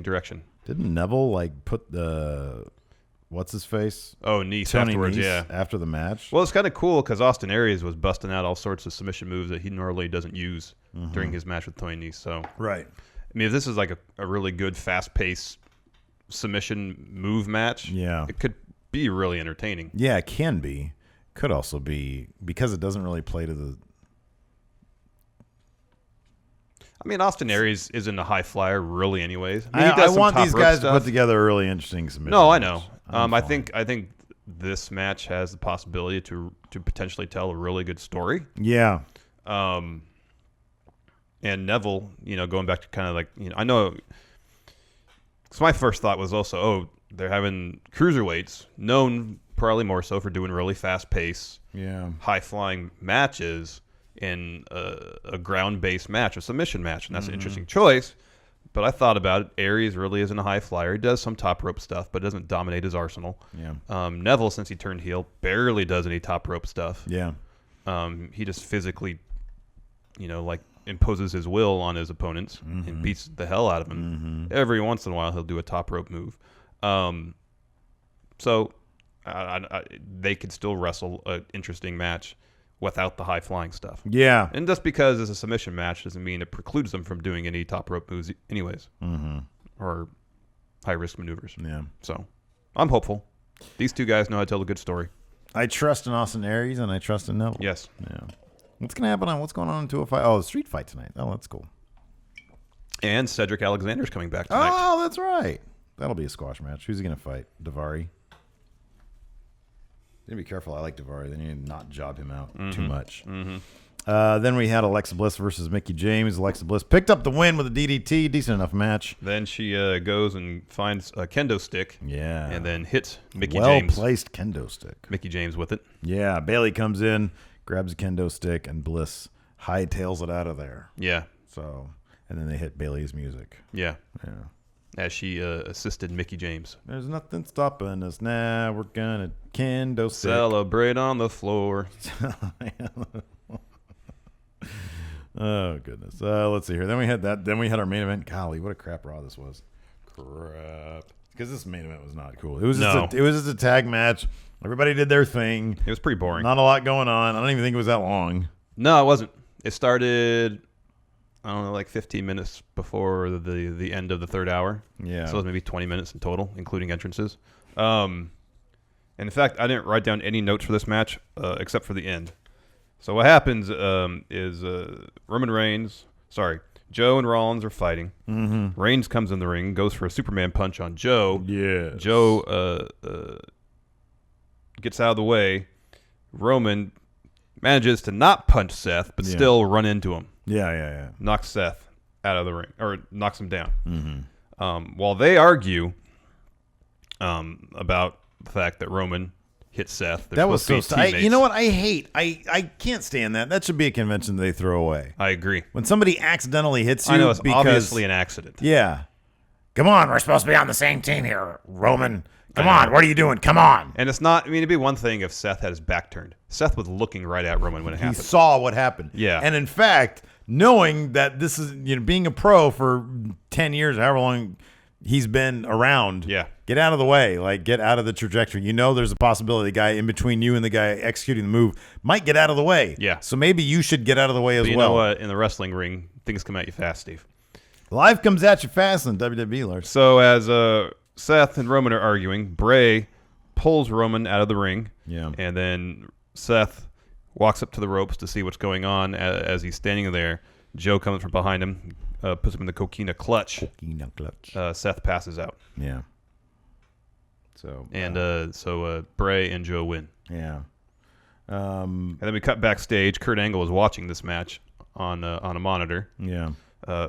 direction. Didn't Neville put the... What's his face? Oh, Nese Tony afterwards, Nese after the match. Well, it's kind of cool because Austin Aries was busting out all sorts of submission moves that he normally doesn't use during his match with Tony Nese. So, right. I mean, if this is a really good, fast-paced submission move match, it could be really entertaining. Yeah, it can be. Could also be because it doesn't really play to I mean, Austin Aries isn't a high flyer really, anyways. I want these guys to put together a really interesting submission. No, I know. I think this match has the possibility to potentially tell a really good story. Yeah. And Neville, going back to kind of like, I know. So my first thought was also, they're having cruiserweights, known probably more so for doing really fast pace, high flying matches in a ground based match, a submission match, and that's an interesting choice. But I thought about it. Aries really isn't a high flyer. He does some top rope stuff, but doesn't dominate his arsenal. Yeah. Neville, since he turned heel, barely does any top rope stuff. Yeah. He just physically, imposes his will on his opponents and beats the hell out of them. Every once in a while, he'll do a top rope move. So they could still wrestle an interesting match without the high flying stuff. Yeah. And just because it's a submission match doesn't mean it precludes them from doing any top rope moves anyways. Or high risk maneuvers. Yeah. So I'm hopeful. These two guys know how to tell a good story. I trust in Austin Aries and I trust in Neville. Yes. Yeah. What's going to happen what's going on in 205? Oh, the street fight tonight. Oh, that's cool. And Cedric Alexander's coming back tonight. Oh, that's right. That'll be a squash match. Who's he going to fight? Davari? You need to be careful. I like Davari. They need to not job him out too much. Then we had Alexa Bliss versus Mickie James. Alexa Bliss picked up the win with a DDT. Decent enough match. Then she goes and finds a kendo stick. Yeah. And then hits Mickie James. Well-placed kendo stick. Mickie James with it. Yeah. Bayley comes in, grabs a kendo stick, and Bliss hightails it out of there. Yeah. So, and then they hit Bayley's music. Yeah. Yeah. As she assisted Mickie James. There's nothing stopping us now. We're gonna kendo stick. Celebrate on the floor. Oh goodness. Let's see here. Then we had that. Then we had our main event. Golly, what a crap Raw this was. Crap. Because this main event was not cool. It was just a tag match. Everybody did their thing. It was pretty boring. Not a lot going on. I don't even think it was that long. No, it wasn't. It started, I don't know, like 15 minutes before the end of the third hour. Yeah. So it was maybe 20 minutes in total, including entrances. And in fact, I didn't write down any notes for this match except for the end. So what happens is Joe and Rollins are fighting. Reigns comes in the ring, goes for a Superman punch on Joe. Yeah. Joe gets out of the way. Roman manages to not punch Seth, but still run into him. Yeah. Knocks Seth out of the ring, or knocks him down. While they argue about the fact that Roman hit Seth. That was so stupid. You know what? I can't stand that. That should be a convention they throw away. I agree. When somebody accidentally hits you, I know it's obviously an accident. Yeah. Come on, we're supposed to be on the same team here, Roman. Come on, what are you doing? Come on. And it's not, it'd be one thing if Seth had his back turned. Seth was looking right at Roman when it happened. He saw what happened. Yeah. And in fact, knowing that this is, being a pro for 10 years, however long he's been around. Yeah. Get out of the way. Like, get out of the trajectory. There's a possibility the guy in between you and the guy executing the move might get out of the way. Yeah. So maybe you should get out of the way as well. You know what? In the wrestling ring, things come at you fast, Steve. Life comes at you fast in WWE, Lars. So as Seth and Roman are arguing, Bray pulls Roman out of the ring. Yeah. And then Seth walks up to the ropes to see what's going on as he's standing there. Joe comes from behind him, puts him in the coquina clutch. Seth passes out. Yeah. So so Bray and Joe win. Yeah. And then we cut backstage. Kurt Angle is watching this match on a monitor. Yeah.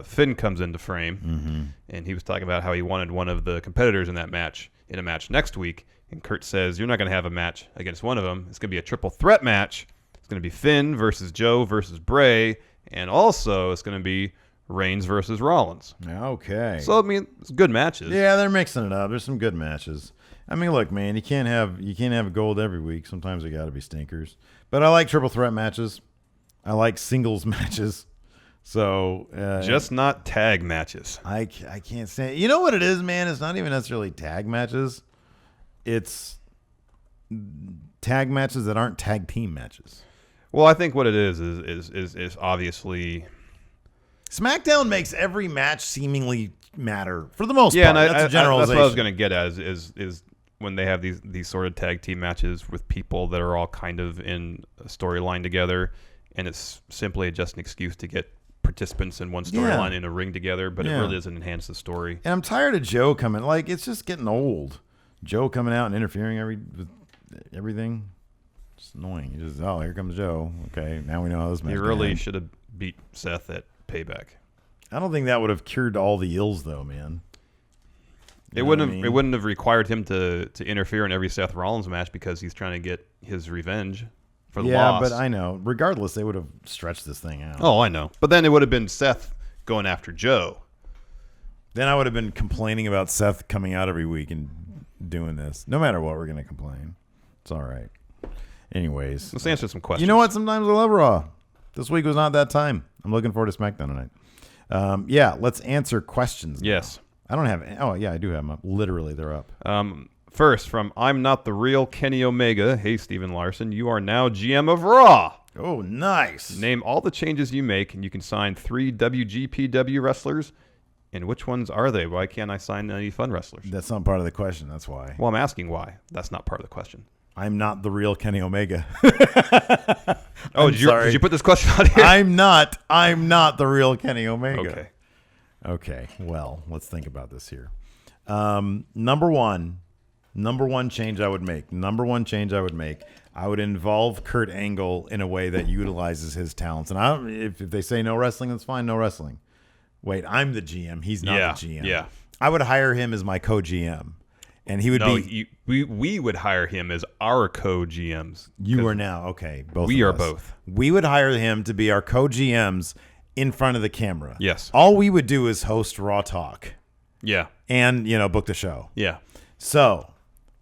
Finn comes into frame, and he was talking about how he wanted one of the competitors in that match in a match next week. And Kurt says, "You're not going to have a match against one of them. It's going to be a triple threat match. It's going to be Finn versus Joe versus Bray, and also it's going to be Reigns versus Rollins." Okay. So I mean, it's good matches. Yeah, they're mixing it up. There's some good matches. I mean, look, man, you can't have gold every week. Sometimes they got to be stinkers. But I like triple threat matches. I like singles matches. So just not tag matches. I can't say. You know what it is, man? It's not even necessarily tag matches. It's tag matches that aren't tag team matches. Well, I think what it is obviously SmackDown makes every match seemingly matter for the most part. Yeah, and that's a generalization. that's what I was going to get at is when they have these sort of tag team matches with people that are all kind of in a storyline together, and it's simply just an excuse to get participants in one storyline in a ring together, but it Yeah. really doesn't enhance the story. And I'm tired of Joe coming. Like, it's just getting old. Joe coming out and interfering with everything. It's annoying. You just, here comes Joe. Okay, now we know how this match. He really should have beat Seth at Payback. I don't think that would have cured all the ills, though, man. It wouldn't have required him to interfere in every Seth Rollins match because he's trying to get his revenge for the loss. Yeah, but I know. Regardless, they would have stretched this thing out. Oh, I know. But then it would have been Seth going after Joe. Then I would have been complaining about Seth coming out every week and doing this. No matter what, we're going to complain. It's all right. Anyways. Let's answer some questions. You know what? Sometimes I love Raw. This week was not that time. I'm looking forward to SmackDown tonight. Let's answer questions. Yes. I don't have. Oh, yeah, I do have them up. Literally, they're up. First, from I'm Not the Real Kenny Omega. Hey, Steven Larson. You are now GM of Raw. Oh, nice. Name all the changes you make, and you can sign 3 WGPW wrestlers. And which ones are they? Why can't I sign any fun wrestlers? That's not part of the question. That's why. Well, I'm asking why. That's not part of the question. I'm not the real Kenny Omega. Did you put this question out here? I'm not the real Kenny Omega. Okay. Well, let's think about this here. Number one change I would make. I would involve Kurt Angle in a way that utilizes his talents. And if they say no wrestling, that's fine. No wrestling. Wait, I'm the GM. He's not the GM. Yeah. I would hire him as my co-GM. And he would we would hire him as our co-GMs. You are now, okay. We are both. We would hire him to be our co-GMs in front of the camera. Yes. All we would do is host Raw Talk. Yeah. And, book the show. Yeah. So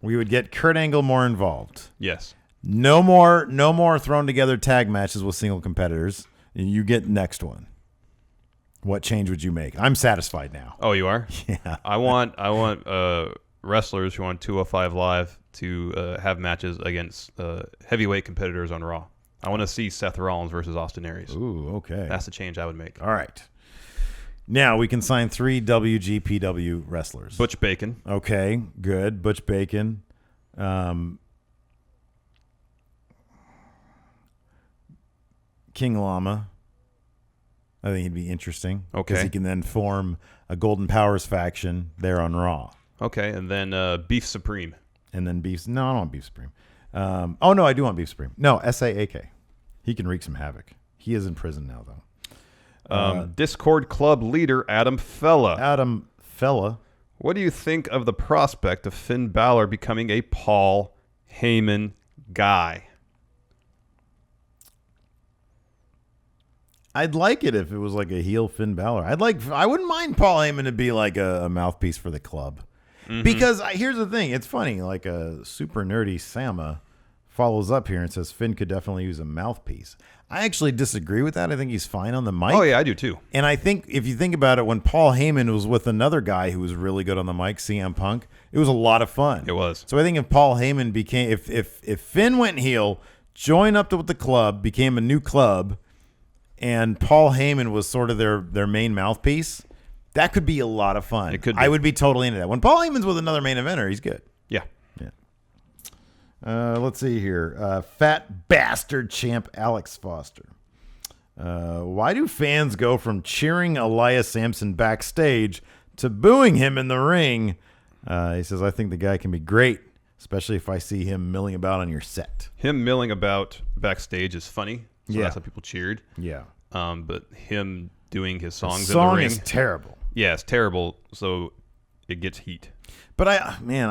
we would get Kurt Angle more involved. Yes. No more thrown together tag matches with single competitors. You get next one. What change would you make? I'm satisfied now. Oh, you are? Yeah. I want wrestlers who are on 205 Live to have matches against heavyweight competitors on Raw. I want to see Seth Rollins versus Austin Aries. Ooh, okay. That's the change I would make. All right. Now we can sign 3 WGPW wrestlers. Butch Bacon. Okay, good. Butch Bacon. King Llama. I think he'd be interesting. Okay. Because he can then form a Golden Powers faction there on Raw. Okay, and then Beef Supreme. And then Beef... No, I don't want Beef Supreme. No, I do want Beef Supreme. No, SAAK. He can wreak some havoc. He is in prison now, though. Discord Club leader Adam Fella. Adam Fella. What do you think of the prospect of Finn Balor becoming a Paul Heyman guy? I'd like it if it was like a heel Finn Balor. I wouldn't mind Paul Heyman to be like a mouthpiece for the club. Mm-hmm. Because here's the thing. It's funny. Like a super nerdy Sama follows up here and says Finn could definitely use a mouthpiece. I actually disagree with that. I think he's fine on the mic. Oh, yeah, I do too. And I think if you think about it, when Paul Heyman was with another guy who was really good on the mic, CM Punk, it was a lot of fun. It was. So I think if Paul Heyman became, if Finn went heel, joined up with the club, became a new club, and Paul Heyman was sort of their main mouthpiece, that could be a lot of fun. It could be. I would be totally into that. When Paul Heyman's with another main eventer, he's good. Yeah. Let's see here. Fat bastard champ Alex Foster. Why do fans go from cheering Elias Sampson backstage to booing him in the ring? He says, I think the guy can be great, especially if I see him milling about on your set. Him milling about backstage is funny. So that's how people cheered. Yeah. But him doing his songs the in the song ring is terrible. Yeah, it's terrible. So it gets heat. But I don't know.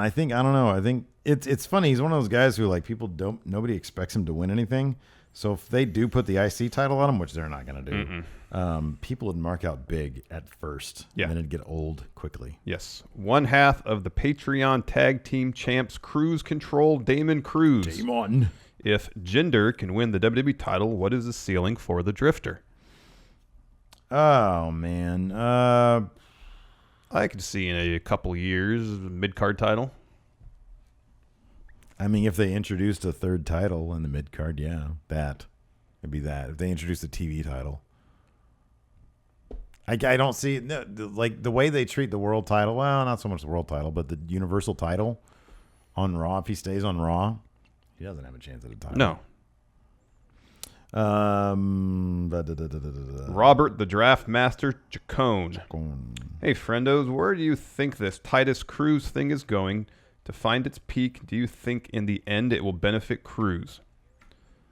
I think it's funny. He's one of those guys who nobody expects him to win anything. So if they do put the IC title on him, which they're not going to do, people would mark out big at first. Yeah. And then it'd get old quickly. Yes. One half of the Patreon tag team champs Cruz control Damon Cruz. Damon. If Jinder can win the WWE title, what is the ceiling for the Drifter? Oh, man. I could see in a couple years mid-card title. I mean, if they introduced a third title in the mid-card, yeah, it'd be that. If they introduced a TV title. I don't see, like, the way they treat the world title, well, not so much the world title, but the Universal title on Raw, if he stays on Raw, he doesn't have a chance at a title. No. Robert the Draft Master Chacon. Hey, friendos, where do you think this Titus Cruise thing is going to find its peak? Do you think in the end it will benefit Cruz?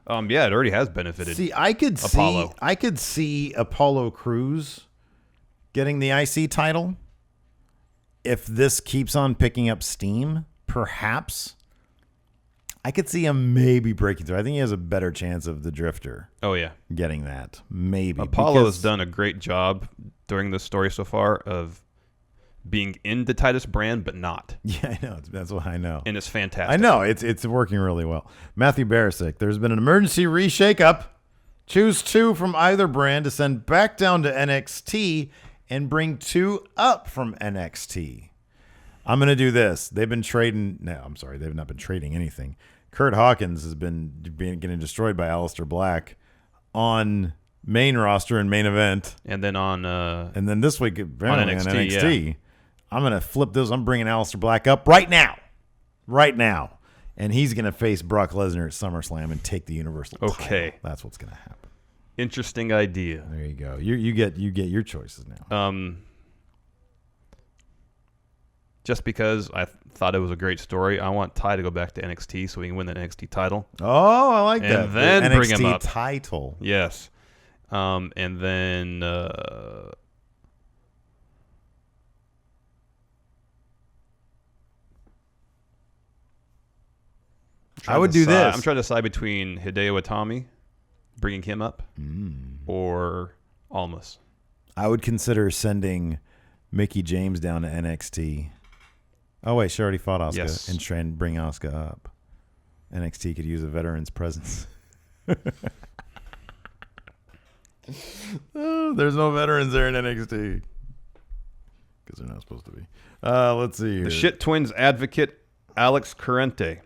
Yeah, it already has benefited. See, Apollo. I could see Apollo Crews getting the IC title if this keeps on picking up steam. Perhaps I could see him maybe breaking through. I think he has a better chance of the Drifter. Oh yeah, getting that maybe. Apollo has done a great job during this story so far of being in the Titus brand, but not. Yeah, I know. That's what I know. And it's fantastic. I know. It's working really well. Matthew Barisic, there's been an emergency reshake-up. Choose 2 from either brand to send back down to NXT and bring 2 up from NXT. I'm going to do this. They've been trading. No, I'm sorry. They've not been trading anything. Kurt Hawkins has been getting destroyed by Aleister Black on main roster and main event. And then and then this week, apparently on NXT. Yeah. I'm going to flip those. I'm bringing Aleister Black up right now. Right now. And he's going to face Brock Lesnar at SummerSlam and take the Universal title. That's what's going to happen. Interesting idea. There you go. You get your choices now. Just because I thought it was a great story, I want Ty to go back to NXT so he can win the NXT title. Oh, I like that. And then the bring him up. NXT title. Yes. And then I would do this. I'm trying to decide between Hideo Itami, bringing him up, or Almas. I would consider sending Mickie James down to NXT. Oh, wait, she already fought Asuka. Yes. And try and bring Asuka up. NXT could use a veteran's presence. Oh, there's no veterans there in NXT. Because they're not supposed to be. Let's see here. The Shit Twins advocate, Alex Corrente.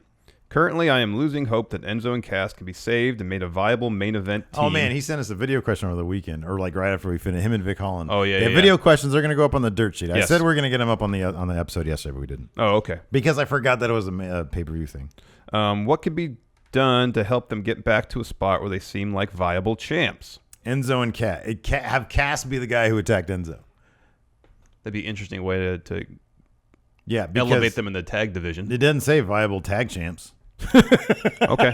Currently, I am losing hope that Enzo and Cass can be saved and made a viable main event team. Oh, man, he sent us a video question over the weekend, or like right after we finished. Him and Vic Holland. Oh, yeah, They have video questions. They're going to go up on the dirt sheet. I Yes. said we're going to get them up on the episode yesterday, but we didn't. Oh, okay. Because I forgot that it was a pay-per-view thing. What could be done to help them get back to a spot where they seem like viable champs? Enzo and Cass. Have Cass be the guy who attacked Enzo. That'd be an interesting way to Yeah, because elevate them in the tag division. It doesn't say viable tag champs. Okay.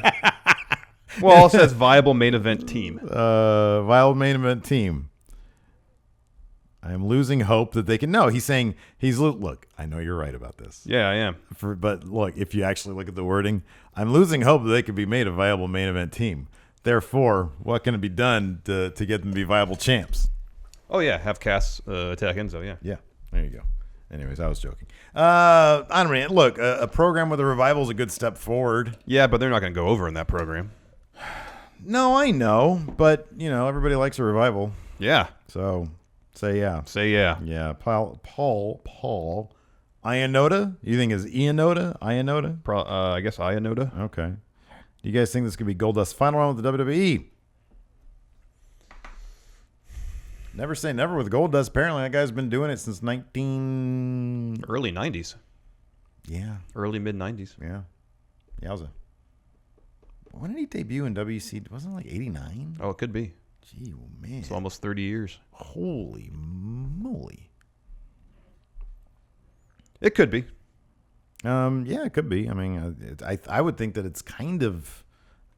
Well, it says viable main event team. Viable main event team. I am losing hope that they can. No, he's saying look. I know you're right about this. Yeah, I am. But look, if you actually look at the wording, I'm losing hope that they could be made a viable main event team. Therefore, what can be done to get them to be viable champs? Oh yeah, have Cass attack Enzo. Yeah. Yeah, there you go. Anyways, I was joking. I don't mean, look, a program with a revival is a good step forward. Yeah, but they're not going to go over in that program. No, I know, but everybody likes a revival. Yeah. So say yeah. Say yeah. Yeah, Paul Ianoda. You think is Ianoda? I guess Ianoda. Okay. Do you guys think this could be Goldust's final run with the WWE? Never say never with Goldust. Apparently, that guy's been doing it since early 90s. Yeah. Early mid 90s. Yeah. Yowza. When did he debut in WC? Wasn't it like 89? Oh, it could be. Gee, man. It's almost 30 years. Holy moly. It could be. Yeah, it could be. I mean, I would think that it's kind of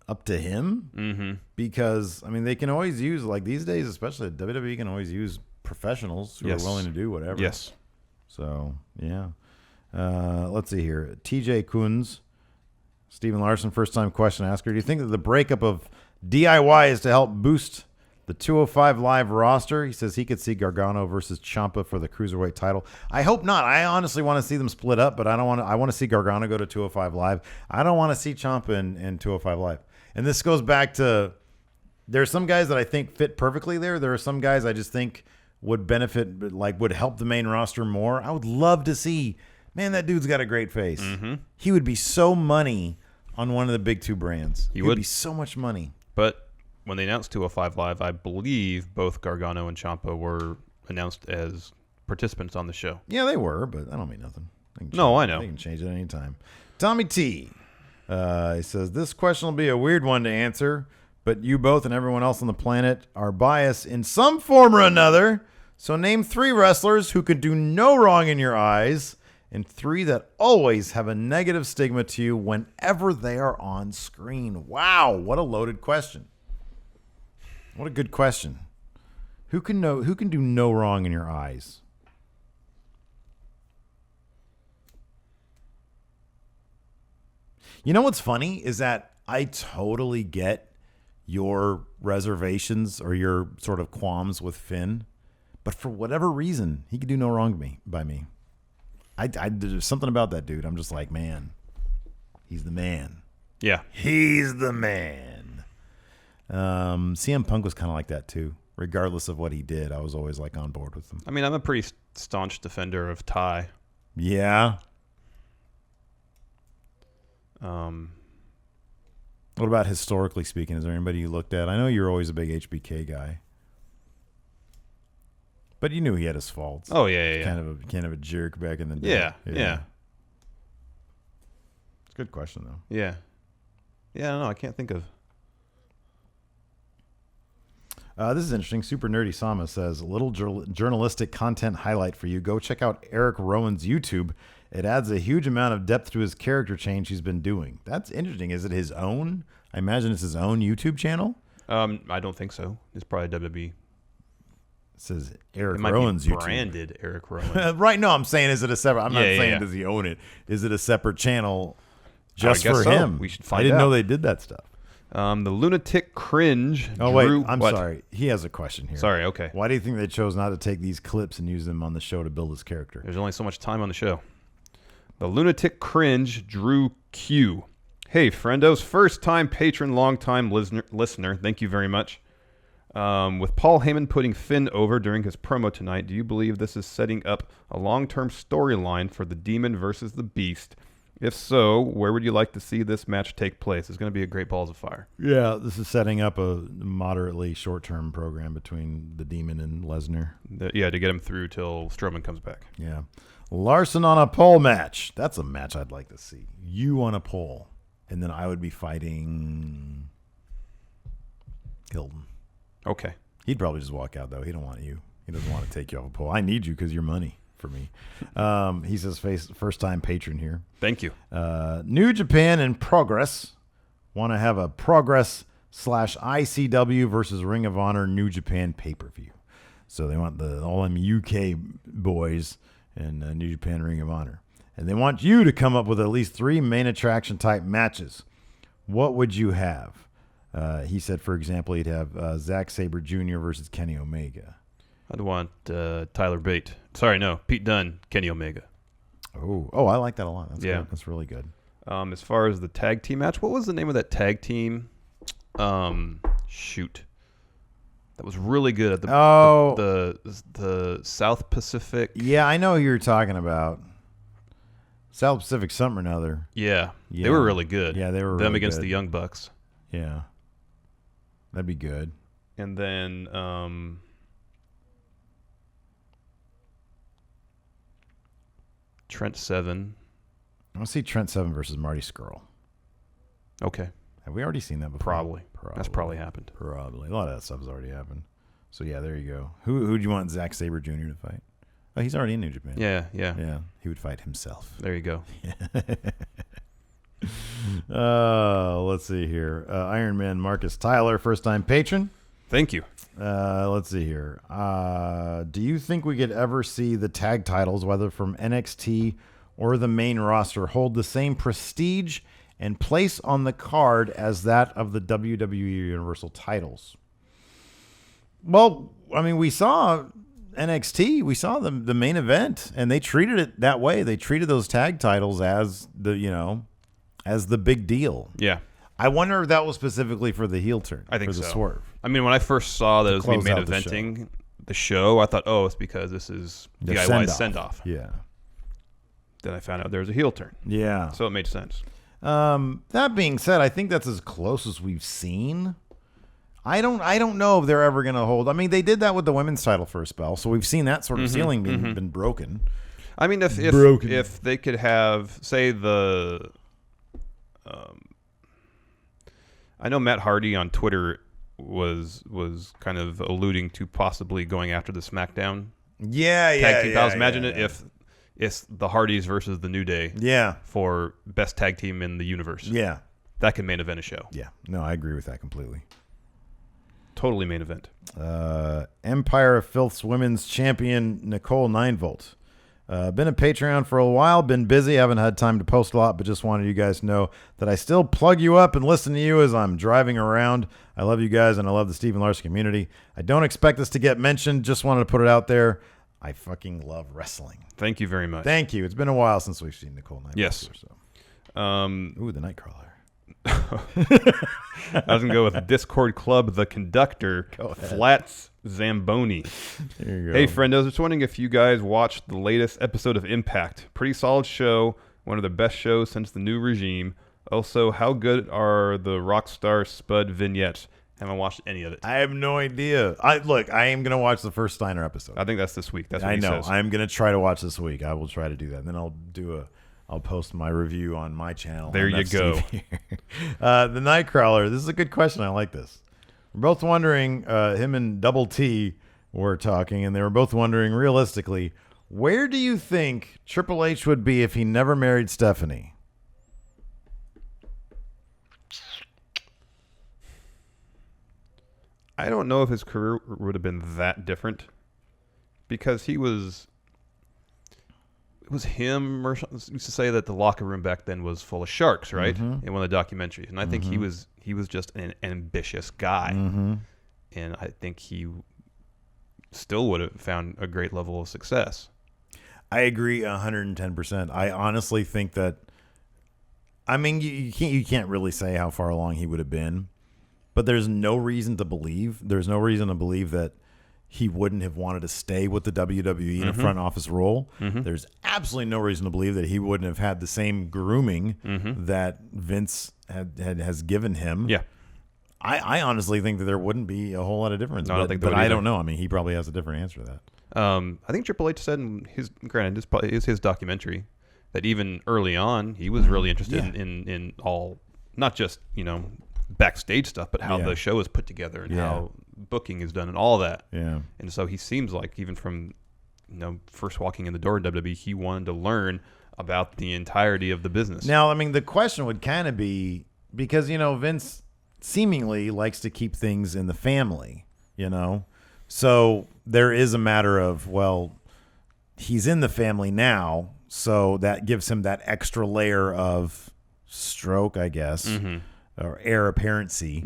up to him because, I mean, they can always use, like these days, especially WWE can always use professionals who are willing to do whatever. Yes. So, yeah. Let's see here. TJ Kunz, Stephen Larson, first-time question asker. Do you think that the breakup of DIY is to help boost the 205 Live roster? He says he could see Gargano versus Ciampa for the Cruiserweight title. I hope not. I honestly want to see them split up, but I want to see Gargano go to 205 Live. I don't want to see Ciampa in 205 Live. And this goes back to, there's some guys that I think fit perfectly there. There are some guys I just think would benefit, like would help the main roster more. I would love to see, man, that dude's got a great face. He would be so money on one of the big two brands. He would be so much money. But when they announced 205 Live, I believe both Gargano and Ciampa were announced as participants on the show. Yeah, they were, but I don't mean nothing. No, I know. They can change it anytime. Tommy T. He says, this question will be a weird one to answer, but you both and everyone else on the planet are biased in some form or another. So name 3 wrestlers who could do no wrong in your eyes, and 3 that always have a negative stigma to you whenever they are on screen. Wow, what a loaded question. What a good question. Who can do no wrong in your eyes? You know what's funny is that I totally get your reservations or your sort of qualms with Finn, but for whatever reason, he could do no wrong by me. There's something about that dude. I'm just like, man, he's the man. Yeah. He's the man. CM Punk was kind of like that too. Regardless of what he did, I was always like on board with him. I mean, I'm a pretty staunch defender of Ty. Yeah. What about historically speaking? Is there anybody you looked at? I know you're always a big HBK guy, but you knew he had his faults. Oh yeah. Kind of a jerk back in the day. Yeah. It's a good question though. Yeah. No, I can't think of. This is interesting. Super Nerdy Sama says, a little journalistic content highlight for you. Go check out Erick Rowan's YouTube. It adds a huge amount of depth to his character change he's been doing. That's interesting. Is it his own? I imagine it's his own YouTube channel. I don't think so. It's probably WWE. It says Erick It might Rowan's be YouTube. branded Erick Rowan. Right. No, I'm saying, is it a separate? I'm not saying yeah. does he own it. Is it a separate channel just guess for so. him? We should find I didn't out. know they did that stuff. The Lunatic Cringe. Oh, wait. Drew, I'm what? sorry. He has a question here. Sorry, okay. Why do you think they chose not to take these clips and use them on the show to build his character? There's only so much time on the show. The Lunatic Cringe, Drew Q. Hey, friendos. First-time patron, long-time listener. Thank you very much. With Paul Heyman putting Finn over during his promo tonight, do you believe this is setting up a long-term storyline for the Demon versus the Beast? If so, where would you like to see this match take place? It's going to be a great balls of fire. Yeah, this is setting up a moderately short-term program between the Demon and Lesnar. To get him through till Strowman comes back. Yeah. Larson on a pole match. That's a match I'd like to see. You on a pole. And then I would be fighting Hilton. Okay. He'd probably just walk out, though. He don't want you. He doesn't want to take you off a pole. I need you because you're money for me. He says first-time patron here. Thank you. New Japan in Progress want to have a Progress/ICW versus Ring of Honor New Japan pay-per-view. So they want all them UK boys and New Japan Ring of Honor. And they want you to come up with at least 3 main attraction type matches. What would you have? He said, for example, he'd have Zack Sabre Jr. versus Kenny Omega. I'd want Tyler Bate. Sorry, no. Pete Dunne, Kenny Omega. Oh, I like that a lot. That's Yeah. good. That's really good. As far as the tag team match, what was the name of that tag team? Shoot. That was really good at the South Pacific. Yeah, I know who you're talking about. South Pacific something or another. Yeah. They were really good. Yeah, they were them really against good. the Young Bucks. Yeah. That'd be good. And then Trent Seven. I want to see Trent Seven versus Marty Scurll. Okay. Have we already seen that before? Probably. That's probably happened. Probably. A lot of that stuff's already happened. So, yeah, there you go. Who'd you want Zack Sabre Jr. to fight? Oh, he's already in New Japan. Yeah. Yeah, he would fight himself. There you go. Let's see here. Iron Man Marcus Tyler, first-time patron. Thank you. Let's see here. Do you think we could ever see the tag titles, whether from NXT or the main roster, hold the same prestige and place on the card as that of the WWE Universal titles? Well, I mean, we saw NXT. We saw the main event, and they treated it that way. They treated those tag titles as the big deal. Yeah. I wonder if that was specifically for the heel turn. I think for the so. Swerve. I mean, when I first saw that it was close main out the eventing the show, I thought, oh, it's because this is Their DIY's send-off. Yeah. Then I found out there was a heel turn. Yeah. So it made sense. That being said, I think that's as close as we've seen. I don't know if they're ever going to hold. I mean, they did that with the women's title for a spell, so we've seen that sort of ceiling been broken. I mean, if they could have, say, I know Matt Hardy on Twitter was kind of alluding to possibly going after the SmackDown tag team titles. Imagine it if it's the Hardys versus the New Day for best tag team in the universe. Yeah. That could main event a show. Yeah. No, I agree with that completely. Totally main event. Empire of Filth's women's champion, Nicole 9volt. Been a Patreon for a while, been busy, haven't had time to post a lot, but just wanted you guys to know that I still plug you up and listen to you as I'm driving around. I love you guys, and I love the Stephen Larson community. I don't expect this to get mentioned, just wanted to put it out there. I fucking love wrestling. Thank you very much. Thank you. It's been a while since we've seen Nicole 9volt. Yes. So. Ooh, the Nightcrawler. I was going to go with Discord Club, the conductor, Flats Zamboni. There you go. Hey, friendos, I was wondering if you guys watched the latest episode of Impact. Pretty solid show. One of the best shows since the new regime. Also, how good are the Rockstar Spud vignettes? Haven't watched any of it. I have no idea. I am going to watch the first Steiner episode. I think that's this week. That's what I he know. says. I'm going to try to watch this week. I will try to do that. And then I'll post my review on my channel. There you go. The Nightcrawler. This is a good question. I like this. We're both wondering, him and Double T were talking, and they were both wondering, realistically, where do you think Triple H would be if he never married Stephanie? I don't know if his career would have been that different because it was him or something used to say that the locker room back then was full of sharks, right? In one of the documentaries. And I think he was just an ambitious guy. And I think he still would have found a great level of success. I agree 110%. I honestly think that, I mean, you can't really say how far along he would have been, but there's no reason to believe that he wouldn't have wanted to stay with the WWE in a front office role. There's absolutely no reason to believe that he wouldn't have had the same grooming that Vince has given him. Yeah. I honestly think that there wouldn't be a whole lot of difference. No, I don't think there would I either. don't know. I mean, he probably has a different answer to that. I think Triple H said in his documentary that even early on he was really interested in all, not just backstage stuff, but how the show is put together and how booking is done and all that. Yeah. And so he seems like even from first walking in the door in WWE, he wanted to learn about the entirety of the business. Now, I mean, the question would kind of be, because Vince seemingly likes to keep things in the family, so there is a matter of, well, he's in the family now, so that gives him that extra layer of stroke, I guess, or heir apparency.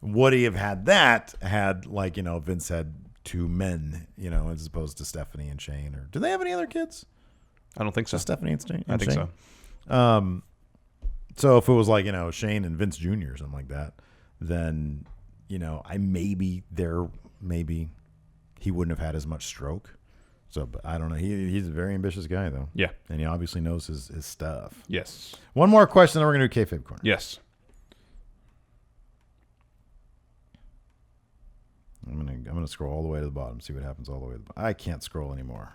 Would he have had that had, like, Vince had two men, as opposed to Stephanie and Shane? Or do they have any other kids? I don't think so. Just Stephanie and Shane? I think so. So if it was like, Shane and Vince Jr. or something like that, then, maybe he wouldn't have had as much stroke. So, but I don't know. He's a very ambitious guy, though. Yeah. And he obviously knows his stuff. Yes. One more question, then we're going to do Kayfabe Corner. Yes. I'm gonna scroll all the way to the bottom, see what happens all the way to the bottom. I can't scroll anymore.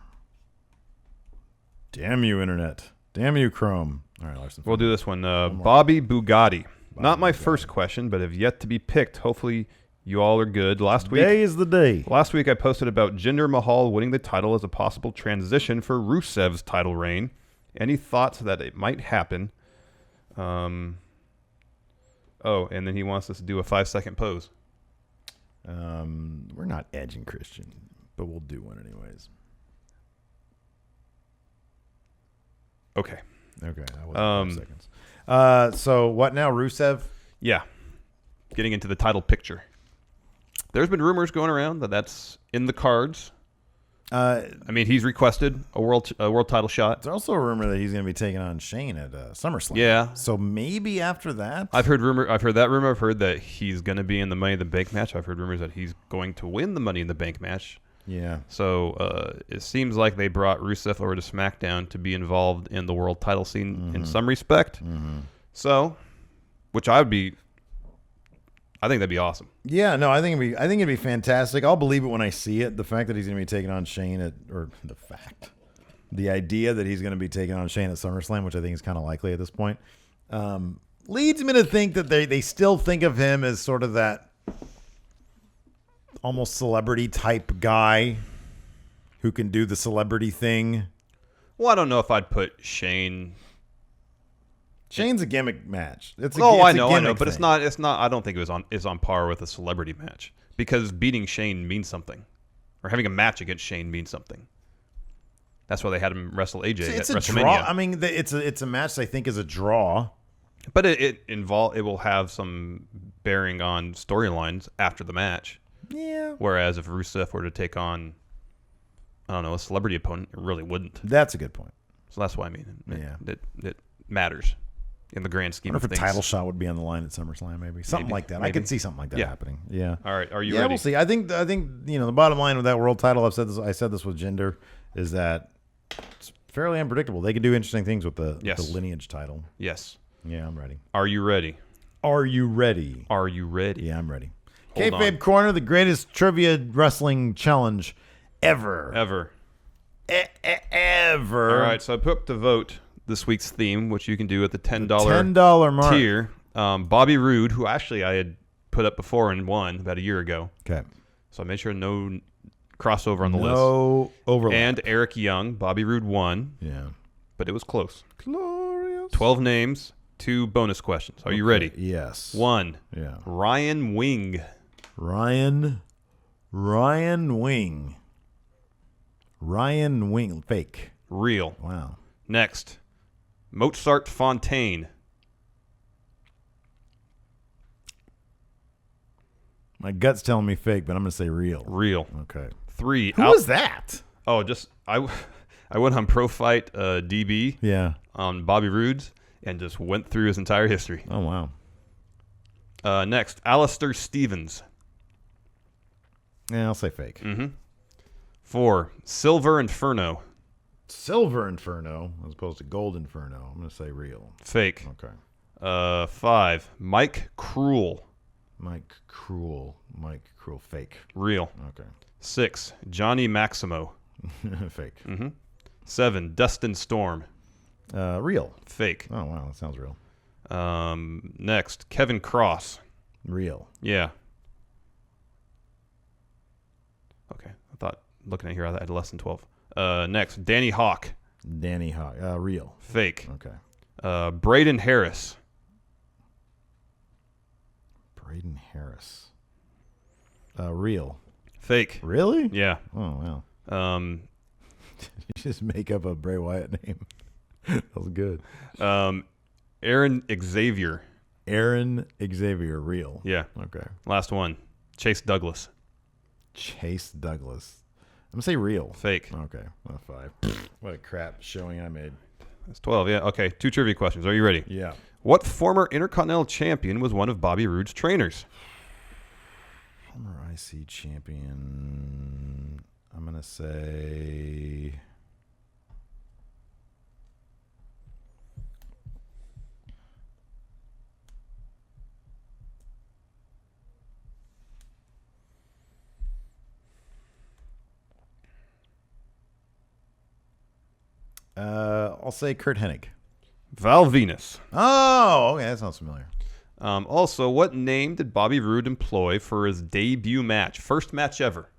Damn you, Internet. Damn you, Chrome. All right, Larson. We'll do this one. Bobby Bugatti. Not my first question, but have yet to be picked. Hopefully you all are good. Today is the day. Last week I posted about Jinder Mahal winning the title as a possible transition for Rusev's title reign. Any thoughts that it might happen? And then he wants us to do a 5-second pose. We're not Edge and Christian, but we'll do one anyways. Okay. Okay. That was 5 seconds. So what now, Rusev? Yeah. Getting into the title picture. There's been rumors going around that that's in the cards. I mean, he's requested a world title shot. There's also a rumor that he's going to be taking on Shane at SummerSlam. Yeah. So maybe after that. I've heard that rumor. I've heard that he's going to be in the Money in the Bank match. I've heard rumors that he's going to win the Money in the Bank match. Yeah. So it seems like they brought Rusev over to SmackDown to be involved in the world title scene in some respect. So, which I think that'd be awesome. Yeah, no, I think it'd be fantastic. I'll believe it when I see it. The fact that he's going to be taking on Shane the idea that he's going to be taking on Shane at SummerSlam, which I think is kind of likely at this point. leads me to think that they still think of him as sort of that almost celebrity type guy who can do the celebrity thing. Well, I don't know if I'd put Shane. Shane's a gimmick match. I know, but it's not. I don't think it's on par with a celebrity match because beating Shane means something, or having a match against Shane means something. That's why they had him wrestle AJ It's at a WrestleMania. draw. I mean, it's a match I think is a draw. But it will have some bearing on storylines after the match. Yeah. Whereas if Rusev were to take on, I don't know, a celebrity opponent, it really wouldn't. That's a good point. So that's what I mean. Yeah. It matters in the grand scheme I wonder of if a things. title shot would be on the line at SummerSlam, maybe something like that. I could see something like that happening. Yeah. All right. Are you Yeah, ready? we'll see. I think the bottom line with that world title, I said this with Jinder, is that it's fairly unpredictable. They could do interesting things with the lineage title. Yes. Yeah, I'm ready. Are you ready? Are you ready? Are you ready? Yeah, I'm ready. Hold on. Kayfabe Corner, the greatest trivia wrestling challenge ever. Ever. Ever. All right. So I put up to vote this week's theme, which you can do at the $10 mark. tier. Bobby Roode, who actually I had put up before and won about a year ago. Okay. So I made sure no crossover on the list. No overlap. And Eric Young. Bobby Roode won. Yeah. But it was close. Glorious. 12 names, 2 bonus questions. Are you ready? Yes. 1. Yeah. Ryan Wing. Ryan Wing. Ryan Wing. Fake. Real. Wow. Next. Mozart Fontaine. My gut's telling me fake, but I'm going to say real. Real. Okay. 3. Who was that? Oh, I went on Pro Fight DB on Bobby Roode's and just went through his entire history. Oh, wow. Next, Alistair Stevens. Yeah, I'll say fake. 4, Silver Inferno. Silver Inferno as opposed to Gold Inferno. I'm going to say real. Fake. Okay. 5, Mike Cruel. Mike Cruel, fake. Real. Okay. 6, Johnny Maximo. Fake. 7, Dustin Storm. Real. Fake. Oh, wow, that sounds real. Next, Kevin Cross. Real. Yeah. Okay. I thought, looking at here, I had less than 12. Next, Danny Hawk. Danny Hawk. Real. Fake. Okay. Braden Harris. Braden Harris. Real. Fake. Really? Yeah. Oh, wow. You just make up a Bray Wyatt name. That was good. Aaron Xavier. Aaron Xavier. Real. Yeah. Okay. Last one. Chase Douglas. Chase Douglas. I'm going to say real. Fake. Okay. Well, 5. What a crap showing I made. That's 12. Yeah. Okay. 2 trivia questions. Are you ready? Yeah. What former Intercontinental Champion was one of Bobby Roode's trainers? Former IC champion. I'm going to say... I'll say Kurt Hennig. Val Venus. Oh, okay. That sounds familiar. Also, what name did Bobby Roode employ for his debut match? First match ever.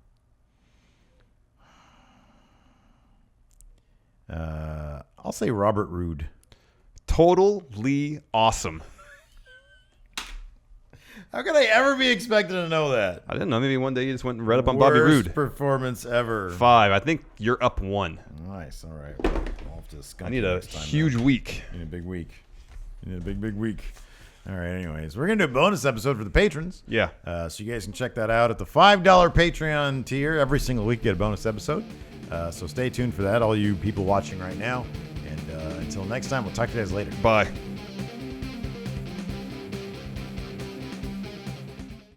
I'll say Robert Roode. Totally awesome. How could I ever be expected to know that? I didn't know. Maybe one day you just went and read up on Bobby Roode. Worst performance ever. 5. I think you're up 1. Nice. All right. Well, I'll have to skunk I need it a next time, huge week. You need a big week. You need a big week. All right. Anyways, we're going to do a bonus episode for the patrons. Yeah. So you guys can check that out at the $5 Patreon tier. Every single week, get a bonus episode. So stay tuned for that, all you people watching right now. And until next time, we'll talk to you guys later. Bye.